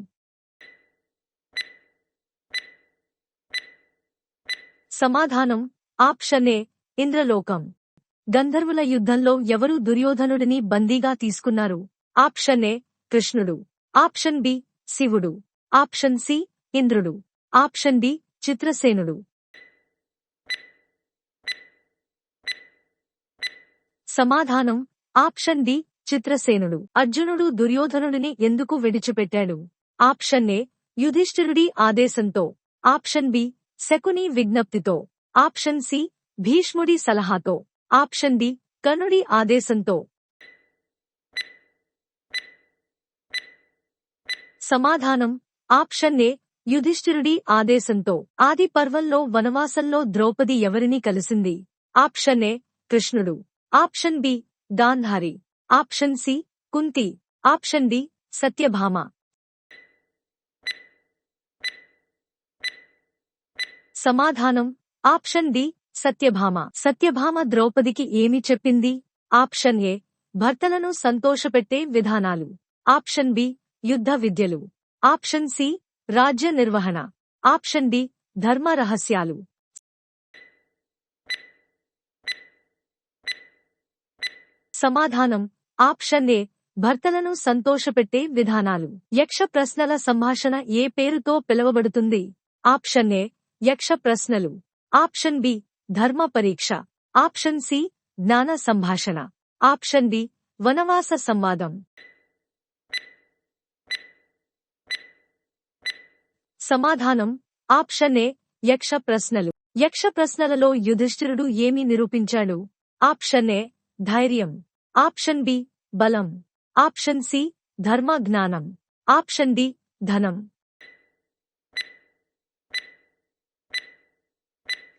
సమాధానం ఆప్షన్ ఏ ఇంద్రలోకం. గంధర్వుల యుద్ధంలో ఎవరు దుర్యోధనుడిని బందీగా తీసుకున్నారు? ఆప్షన్ ఏ కృష్ణుడు. ఆప్షన్ బి శివుడు. ఆప్షన్ సి ఇంద్రుడు. ఆప్షన్ డి చిత్రసేనుడు. సమాధానం ఆప్షన్ డి చిత్రసేనుడు. అర్జునుడు దుర్యోధనుడిని ఎందుకు విడిచిపెట్టాడు? ఆప్షన్ ఏ యుధిష్ఠిరుడి ఆదేశంతో. ఆప్షన్ బి శకుని విజ్ఞప్తితో. ఆప్షన్ సి భీష్ముడి సలహాతో. ఆప్షన్ డి కర్ణుడి ఆదేశంతో. సమాధానం ఆప్షన్ ఏ యుధిష్ఠిరుడి ఆదేశంతో. ఆది పర్వంలో వనవాసంలో ద్రౌపది ఎవరిని కలిసింది? ఆప్షన్ ఏ కృష్ణుడు. Option B Gandhari. Option C Kunti. Option D Satyabhama. సమాధానం ఆప్షన్ డి సత్యభామ. సత్యభామ ద్రౌపదికి ఏమి చెప్పింది? ఆప్షన్ ఏ భర్తలను సంతోషపెట్టే విధానాలు. ఆప్షన్ బి యుద్ధ విద్యలు. ఆప్షన్ సి రాజ్య నిర్వహణ. ఆప్షన్ డి ధర్మ రహస్యాలు. సమాధానం ఆప్షన్ ఏ భర్తలను సంతోషపెట్టే విధానాలు. యక్ష ప్రశ్నల సంభాషణ ఏ పేరుతో పిలువబడుతుంది? ఆప్షన్ ఏ యక్ష ప్రశ్నలు. ఆప్షన్ బి ధర్మ పరీక్ష. ఆప్షన్ సి జ్ఞాన సంభాషణ. ఆప్షన్ డి వనవాస సంవాదం. సమాధానం ఆప్షన్ ఏ యక్ష ప్రశ్నలు. యక్ష ప్రశ్నలలో యుధిష్ఠిరుడు ఏమి నిరూపించాడు? ఆప్షన్ ఏ ధైర్యం. ఆప్షన్ బి బలం. ఆప్షన్ సి ధర్మ జ్ఞానం. ఆప్షన్ డి ధనం.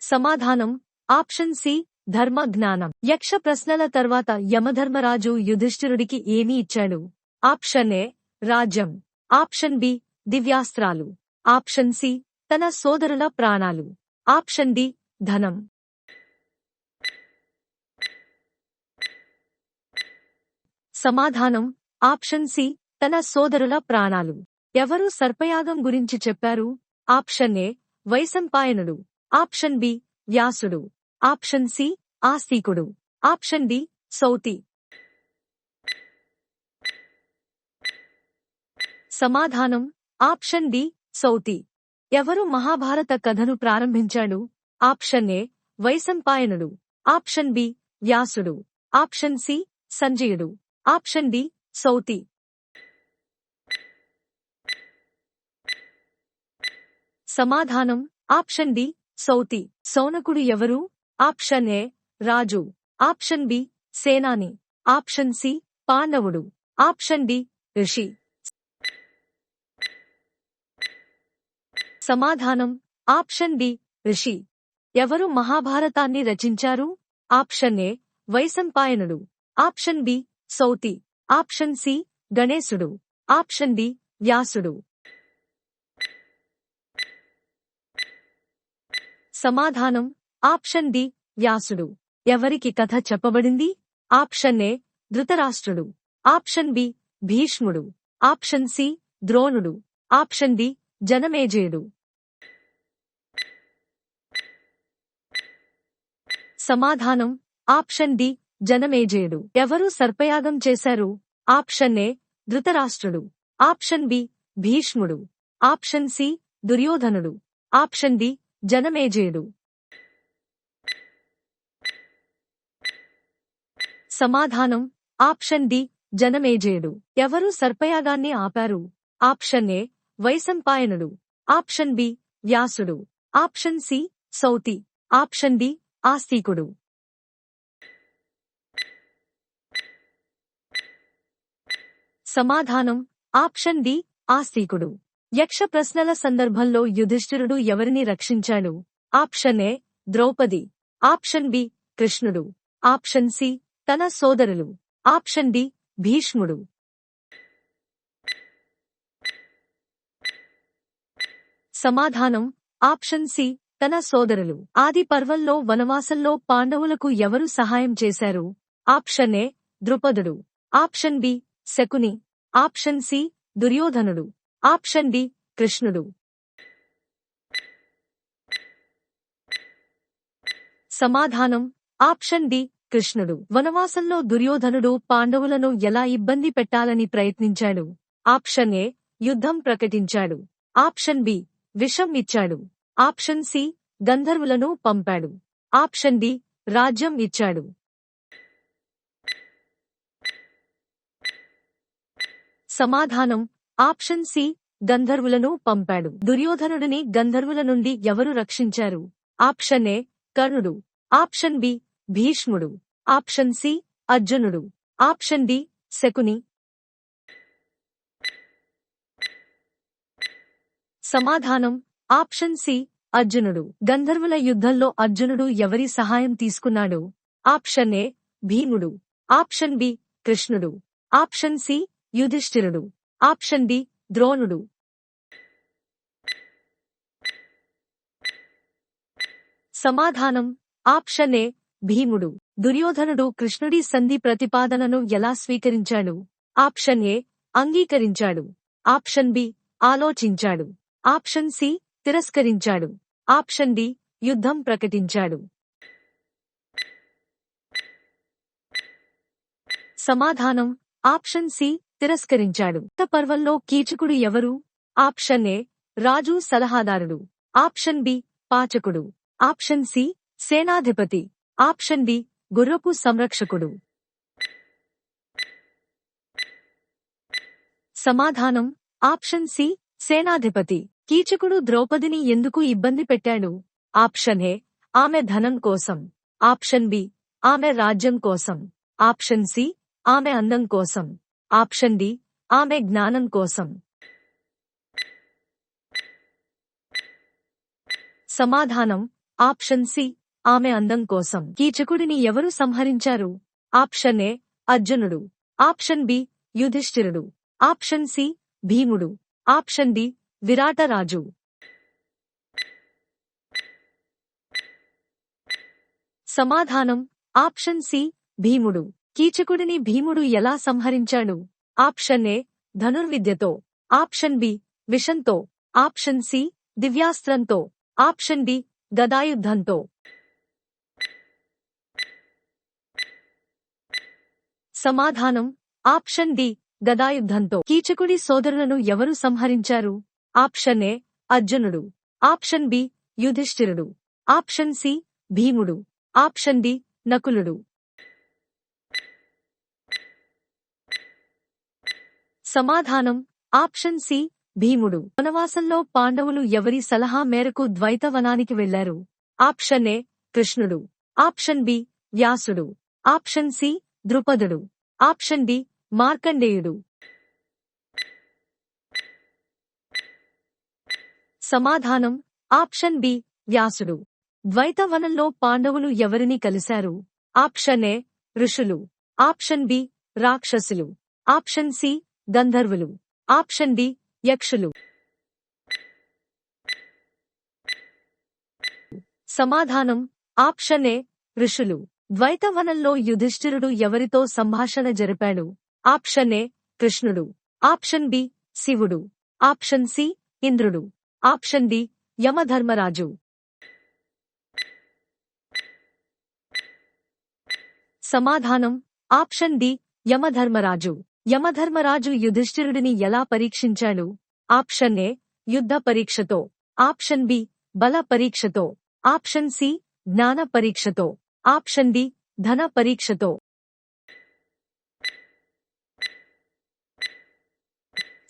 సమాధానం ఆప్షన్ సి ధర్మ జ్ఞానం. యక్ష ప్రశ్నల తర్వాత యమధర్మరాజు యుధిష్ఠిరుడికి ఏమి ఇచ్చాడు? ఆప్షన్ ఏ రాజ్యం. ఆప్షన్ బి దివ్యాస్త్రాలు. ఆప్షన్ సి తన సోదరుల ప్రాణాలు. ఆప్షన్ డి ధనం. సమాధానం ఆప్షన్ సి తన సోదరుల ప్రాణాలు. ఎవరు సర్పయాగం గురించి చెప్పారు? ఆప్షన్ ఏ వైశంపాయనుడు. ఆప్షన్ బి వ్యాసుడు. ఆప్షన్ సి ఆస్తికుడు. Option D Sauti. సమాధానం ఆప్షన్ డి సౌతి. ఎవరు మహాభారత కథను ప్రారంభించాడు? ఆప్షన్ ఏ వైశంపాయనుడు. ఆప్షన్ బి వ్యాసుడు. ఆప్షన్ సి సంజయుడు. Option D Sauti. సమాధానం ఆప్షన్ డి సౌతి. సౌనకుడు ఎవరు? ఆప్షన్ ఏ రాజు. ఆప్షన్ బి సేనాని. ఆప్షన్ సి పాండవుడు. ఆప్షన్ డి ఋషి. సమాధానం ఆప్షన్ డి ఋషి. ఎవరు మహాభారతాన్ని రచించారు? ఆప్షన్ ఏ వైశంపాయనుడు. Option B Sauti. Option C గణేశుడు. ఆప్షన్ డి వ్యాసుడు. సమాధానం ఆప్షన్ డి వ్యాసుడు. ఎవరికి కథ చెప్పబడింది? ఆప్షన్ ఏ ధృతరాష్ట్రుడు. ఆప్షన్ బి భీష్ముడు. ఆప్షన్ సి ద్రోణుడు. ఆప్షన్ డి జనమేజయుడు. సమాధానం ఆప్షన్ డి జనమేజయుడు. ఎవరు సర్పయాగం చేశారు? ఆప్షన్ ఏ ధృతరాష్ట్రుడు. ఆప్షన్ బి భీష్ముడు. ఆప్షన్ సి దుర్యోధనుడు. ఆప్షన్ డి జనమేజయుడు. సమాధానం ఆప్షన్ డి జనమేజయుడు. ఎవరు సర్పయాగాన్ని ఆపారు? ఆప్షన్ ఏ వైశంపాయనుడు. ఆప్షన్ బి వ్యాసుడు. Option C సౌతి. ఆప్షన్ డి ఆస్తికుడు. సమాధానం ఆప్షన్ డి ఆస్తికుడు. యక్ష ప్రశ్నల సందర్భంలో యుధిష్ఠిరుడు ఎవరిని రక్షించాడు? Option A Draupadi. Option B కృష్ణుడు. ఆప్షన్ సి తన సోదరులు. ఆప్షన్ డి భీష్ముడు. సమాధానం ఆప్షన్ సి తన సోదరులు. ఆది పర్వంలో వనవాసంలో పాండవులకు ఎవరు సహాయం చేశారు? Option A ద్రుపదుడు. Option B Shakuni. Option C దుర్యోధనుడు. ఆప్షన్ డి కృష్ణుడు. సమాధానం ఆప్షన్ డి కృష్ణుడు. వనవాసంలో దుర్యోధనుడు పాండవులను ఎలా ఇబ్బంది పెట్టాలని ప్రయత్నించాడు? ఆప్షన్ ఏ యుద్ధం ప్రకటించాడు. ఆప్షన్ బి విషం ఇచ్చాడు. ఆప్షన్ సి గంధర్వులను పంపాడు. ఆప్షన్ డి రాజ్యం ఇచ్చాడు. సమాధానం ఆప్షన్ సి గంధర్వులను పంపాడు. దుర్యోధనుడిని గంధర్వుల నుండి ఎవరు రక్షించారు? ఆప్షన్ ఏ కర్ణుడు. ఆప్షన్ బి భీష్ముడు. ఆప్షన్ సి అర్జునుడు. Option D Shakuni. సమాధానం ఆప్షన్ సి అర్జునుడు. గంధర్వుల యుద్ధంలో అర్జునుడు ఎవరి సహాయం తీసుకున్నాడు? ఆప్షన్ ఏ భీముడు. ఆప్షన్ బి కృష్ణుడు. ఆప్షన్ సి యుధిష్ఠిరుడు. ఆప్షన్ డి ద్రోణుడు. సమాధానం ఆప్షన్ ఏ భీముడు. దుర్యోధనుడు కృష్ణుడి సంధి ప్రతిపాదనను ఎలా స్వీకరించాడు? ఆప్షన్ ఏ అంగీకరించాడు. ఆప్షన్ బి ఆలోచించాడు. ఆప్షన్ సి తిరస్కరించాడు. ఆప్షన్ డి యుద్ధం ప్రకటించాడు. సమాధానం ఆప్షన్ సి తిరస్కరించాడు. పర్వంలో కీచకుడు ఎవరు? ఆప్షన్ ఏ రాజు సలహాదారుడు. ఆప్షన్ బి పాచకుడు. ఆప్షన్ సి సేనాధిపతి. ఆప్షన్ డి గుర్రపు సంరక్షకుడు. సమాధానం ఆప్షన్ సి సేనాధిపతి. కీచకుడు ద్రౌపదిని ఎందుకు ఇబ్బంది పెట్టాడు? ఆప్షన్ ఏ ఆమె ధనం కోసం. ఆప్షన్ బి ఆమె రాజ్యం కోసం. ఆప్షన్ సి ఆమె అందం కోసం. ఆప్షన్ డి ఆమె జ్ఞానం కోసం. సమాధానం ఆప్షన్ సి ఆమె అందం కోసం. కీచకుడిని ఎవరు సంహరించారు? ఆప్షన్ ఏ అర్జునుడు. ఆప్షన్ బి యుధిష్ఠిరుడు. ఆప్షన్ సి భీముడు. ఆప్షన్ డి విరాటరాజు. సమాధానం ఆప్షన్ సి భీముడు. కీచకుడిని భీముడు ఎలా సంహరించాడు? ఆప్షన్ ఏ ధనుర్విద్యతో. ఆప్షన్ బి విషంతో. ఆప్షన్ సి దివ్యాస్త్రంతో. ఆప్షన్ డి గదాయుద్ధంతో. సమాధానం ఆప్షన్ డి గదాయుద్ధంతో. కీచకుడి సోదరులను ఎవరు సంహరించారు? ఆప్షన్ ఏ అర్జునుడు. ఆప్షన్ బి యుధిష్ఠిరుడు. ఆప్షన్ సి భీముడు. ఆప్షన్ డి నకులుడు. సమాధానం ఆప్షన్ సి భీముడు. వనవాసంలో పాండవులు ఎవరి సలహా మేరకు ద్వైతవనానికి వెళ్లారు? ఆప్షన్ ఏ కృష్ణుడు. ఆప్షన్ బి వ్యాసుడు. ఆప్షన్ సి ద్రుపదుడు. ఆప్షన్ డి మార్కండేయుడు. సమాధానం ఆప్షన్ బి వ్యాసుడు. ద్వైతవనంలో పాండవులు ఎవరిని కలిశారు? ఆప్షన్ ఏ ఋషులు. ఆప్షన్ బి రాక్షసులు. ఆప్షన్ సి గంధర్వులు. ఆప్షన్ డి యక్షులు. సమాధానం ఆప్షన్ ఏ ఋషులు. ద్వైతవనంలో యుధిష్ఠిరుడు ఎవరితో సంభాషణ జరిపాడు? ఆప్షన్ ఏ కృష్ణుడు. ఆప్షన్ బి శివుడు. ఆప్షన్ సి ఇంద్రుడు. Option D Yamadharmaraju. సమాధానం ఆప్షన్ డి యమధర్మరాజు. యమధర్మరాజు యుధిష్ఠిరుడిని ఎలా పరీక్షించాడు? ఆప్షన్ ఏ యుద్ధ పరీక్షతో. ఆప్షన్ బి బల పరీక్షతో. ఆప్షన్ సి జ్ఞాన పరీక్షతో. ఆప్షన్ డి ధన పరీక్షతో.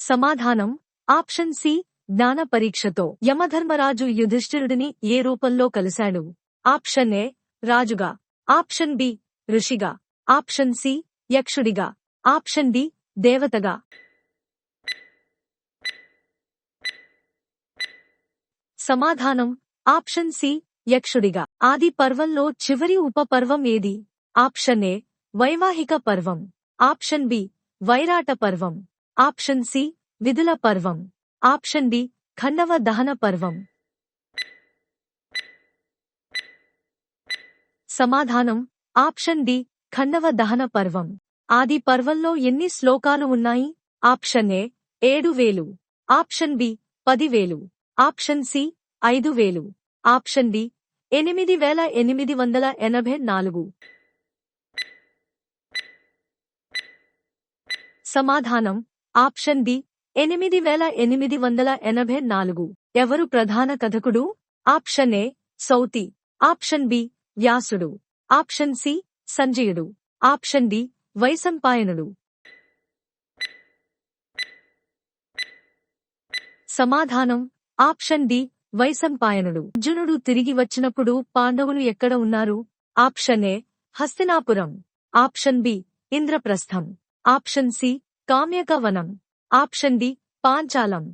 సమాధానం ఆప్షన్ సి జ్ఞాన పరీక్షతో. యమధర్మరాజు యుధిష్ఠిరుడిని ఏ రూపంలో కలిశాడు? ఆప్షన్ ఏ రాజుగా. ఆప్షన్ బి ఋషిగా. ఆప్షన్ సి యక్షుడిగా. ఆప్షన్ డి దేవతగా. సమాధానం ఆప్షన్ సి యక్షుడిగా. ఆది పర్వంలో చివరి ఉపపర్వం ఏది? ఆప్షన్ ఏ వైవాహిక పర్వం. ఆప్షన్ బి వైరాట పర్వం. ఆప్షన్ సి విధుల పర్వం. ఆప్షన్ డి ఖండవ దహన పర్వం. సమాధానం ఆప్షన్ డి ఖండవ దహన పర్వం. ఆది పర్వంలో ఎన్ని శ్లోకాలు ఉన్నాయి? Option A 7000. Option B 10,000. Option C 5,000. Option D 8884. సమాధానం ఆప్షన్ బి 8884. ఎవరు ప్రధాన కథకుడు? Option A Sauti, option B వ్యాసుడు, ఆప్షన్ సి సంజయుడు, ఆప్షన్ డి వైశంపాయనుడు. సమాధానం ఆప్షన్ డి వైశంపాయనుడు. అర్జునుడు తిరిగి వచ్చినప్పుడు పాండవులు ఎక్కడ ఉన్నారు? ఆప్షన్ ఏ హస్తినాపురం, ఆప్షన్ బి ఇంద్రప్రస్థం, ఆప్షన్ సి కామ్యక వనం, ఆప్షన్ డి పాంచాలం.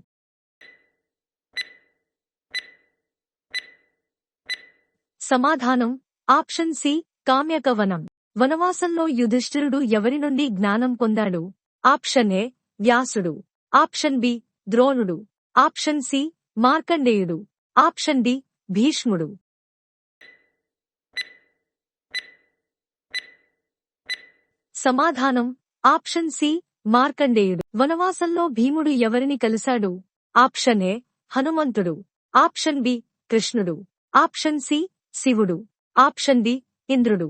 సమాధానం ఆప్షన్ సి కామ్యక వనం. వనవాసంలో యుధిష్ఠిరుడు ఎవరి నుండి జ్ఞానం పొందాడు? ఆప్షన్ ఏ వ్యాసుడు, ఆప్షన్ బి ద్రోణుడు, ఆప్షన్ సి మార్కండేయుడు, ఆప్షన్ డి భీష్ముడు. సమాధానం ఆప్షన్ సి మార్కండేయుడు. వనవాసంలో భీముడు ఎవరిని కలిశాడు? ఆప్షన్ ఏ హనుమంతుడు, ఆప్షన్ బి కృష్ణుడు, ఆప్షన్ సి శివుడు, ఆప్షన్ డి ఇంద్రుడు.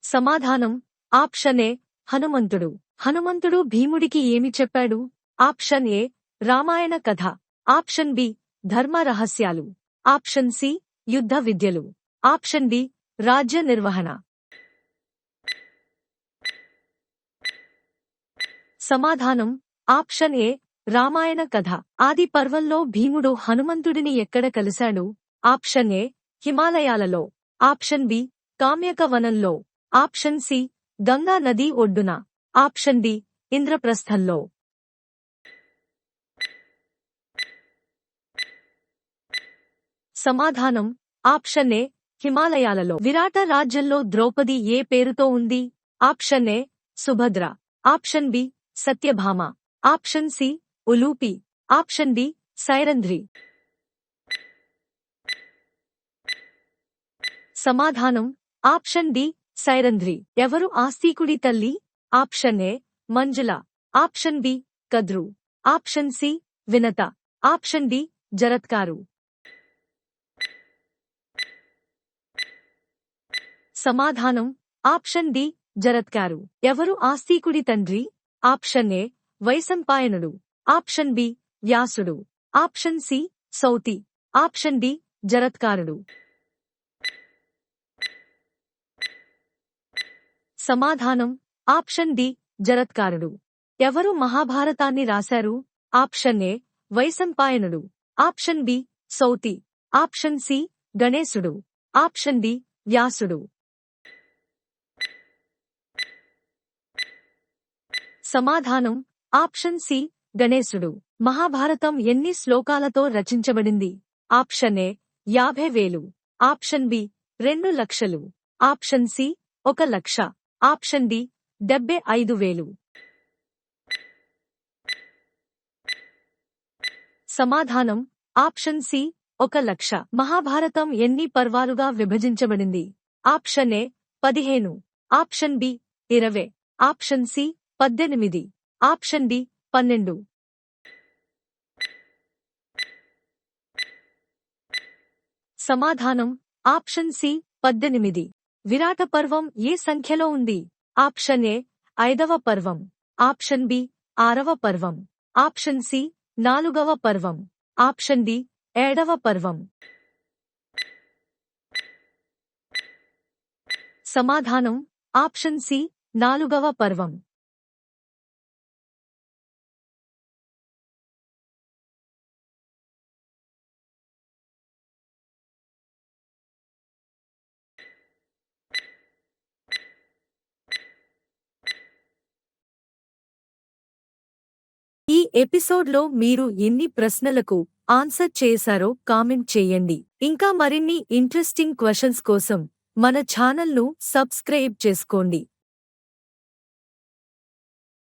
సమాధానం ఆప్షన్ ఏ హనుమంతుడు. హనుమంతుడు భీముడికి ఏమి చెప్పాడు? ఆప్షన్ ఏ రామాయణ కథ, ఆప్షన్ బి ధర్మ రహస్యాలు, ఆప్షన్ సి యుద్ధ విద్యలు, ఆప్షన్ డి రాజ్య నిర్వహణ. సమాధానం ఆప్షన్ ఏ రామాయణ కథ. ఆది పర్వంలో భీముడు హనుమంతుడిని ఎక్కడ కలిశాడు? ఆప్షన్ ఏ హిమాలయాలలో, ఆప్షన్ బి కామ్యక వనంలో, ఆప్షన్ సి గంగా నది ఒడ్డున, ఆప్షన్ డి ఇంద్రప్రస్థంలో. సమాధానం ఆప్షన్ ఏ హిమాలయాలలో. విరాట రాజ్యంలో ద్రౌపది ఏ పేరుతో ఉంది? Option A Subhadra, option B Satyabhama, option C Ulupi, option D Sairandhri. సమాధానం ఆప్షన్ డి సైరంధ్రి. ఎవరు ఆస్తికుడి తల్లి? Option A Manjula, option B Kadru, option C Vinata, option D Jaratkaru. సమాధానం ఆప్షన్ డి జరత్కారు. ఎవరు ఆస్తికుడి తండ్రి? ఆప్షన్ ఏ వైశంపాయనుడు, ఆప్షన్ బి వ్యాసుడు, ఆప్షన్ సి సౌతి, ఆప్షన్ డి జరత్కారుడు. సమాధానం ఆప్షన్ డి జరత్కారుడు. ఎవరు మహాభారతాన్ని రాశారు? ఆప్షన్ ఏ వైశంపాయనుడు, option B Sauti, option C గణేశుడు, ఆప్షన్ డి వ్యాసుడు. సమాధానం ఆప్షన్ సి గణేశుడు. మహాభారతం ఎన్ని శ్లోకాలతో రచించబడింది? Option A 50,000, option B 2,00,000, option C 1,00,000, option D 75,000. సమాధానం ఆప్షన్ సి 1,00,000. మహాభారతం ఎన్ని పర్వాలుగా విభజించబడింది? Option A 15, option B 20, option C 18, option D 12. సమాధానం ఆప్షన్ సి 18. విరాట పర్వం ఏ సంఖ్యలో ఉంది? ఆప్షన్ ఏ 5వ పర్వం, ఆప్షన్ బి 6వ పర్వం, ఆప్షన్ సి 4వ పర్వం, ఆప్షన్ డి 7వ పర్వం. సమాధానం ఆప్షన్ సి 4వ పర్వం. ఈ ఎపిసోడ్లో మీరు ఎన్ని ప్రశ్నలకు ఆన్సర్ చేశారో కామెంట్ చేయండి. ఇంకా మరిన్ని ఇంట్రెస్టింగ్ క్వశ్చన్స్ కోసం మన ఛానల్ను సబ్స్క్రైబ్ చేసుకోండి.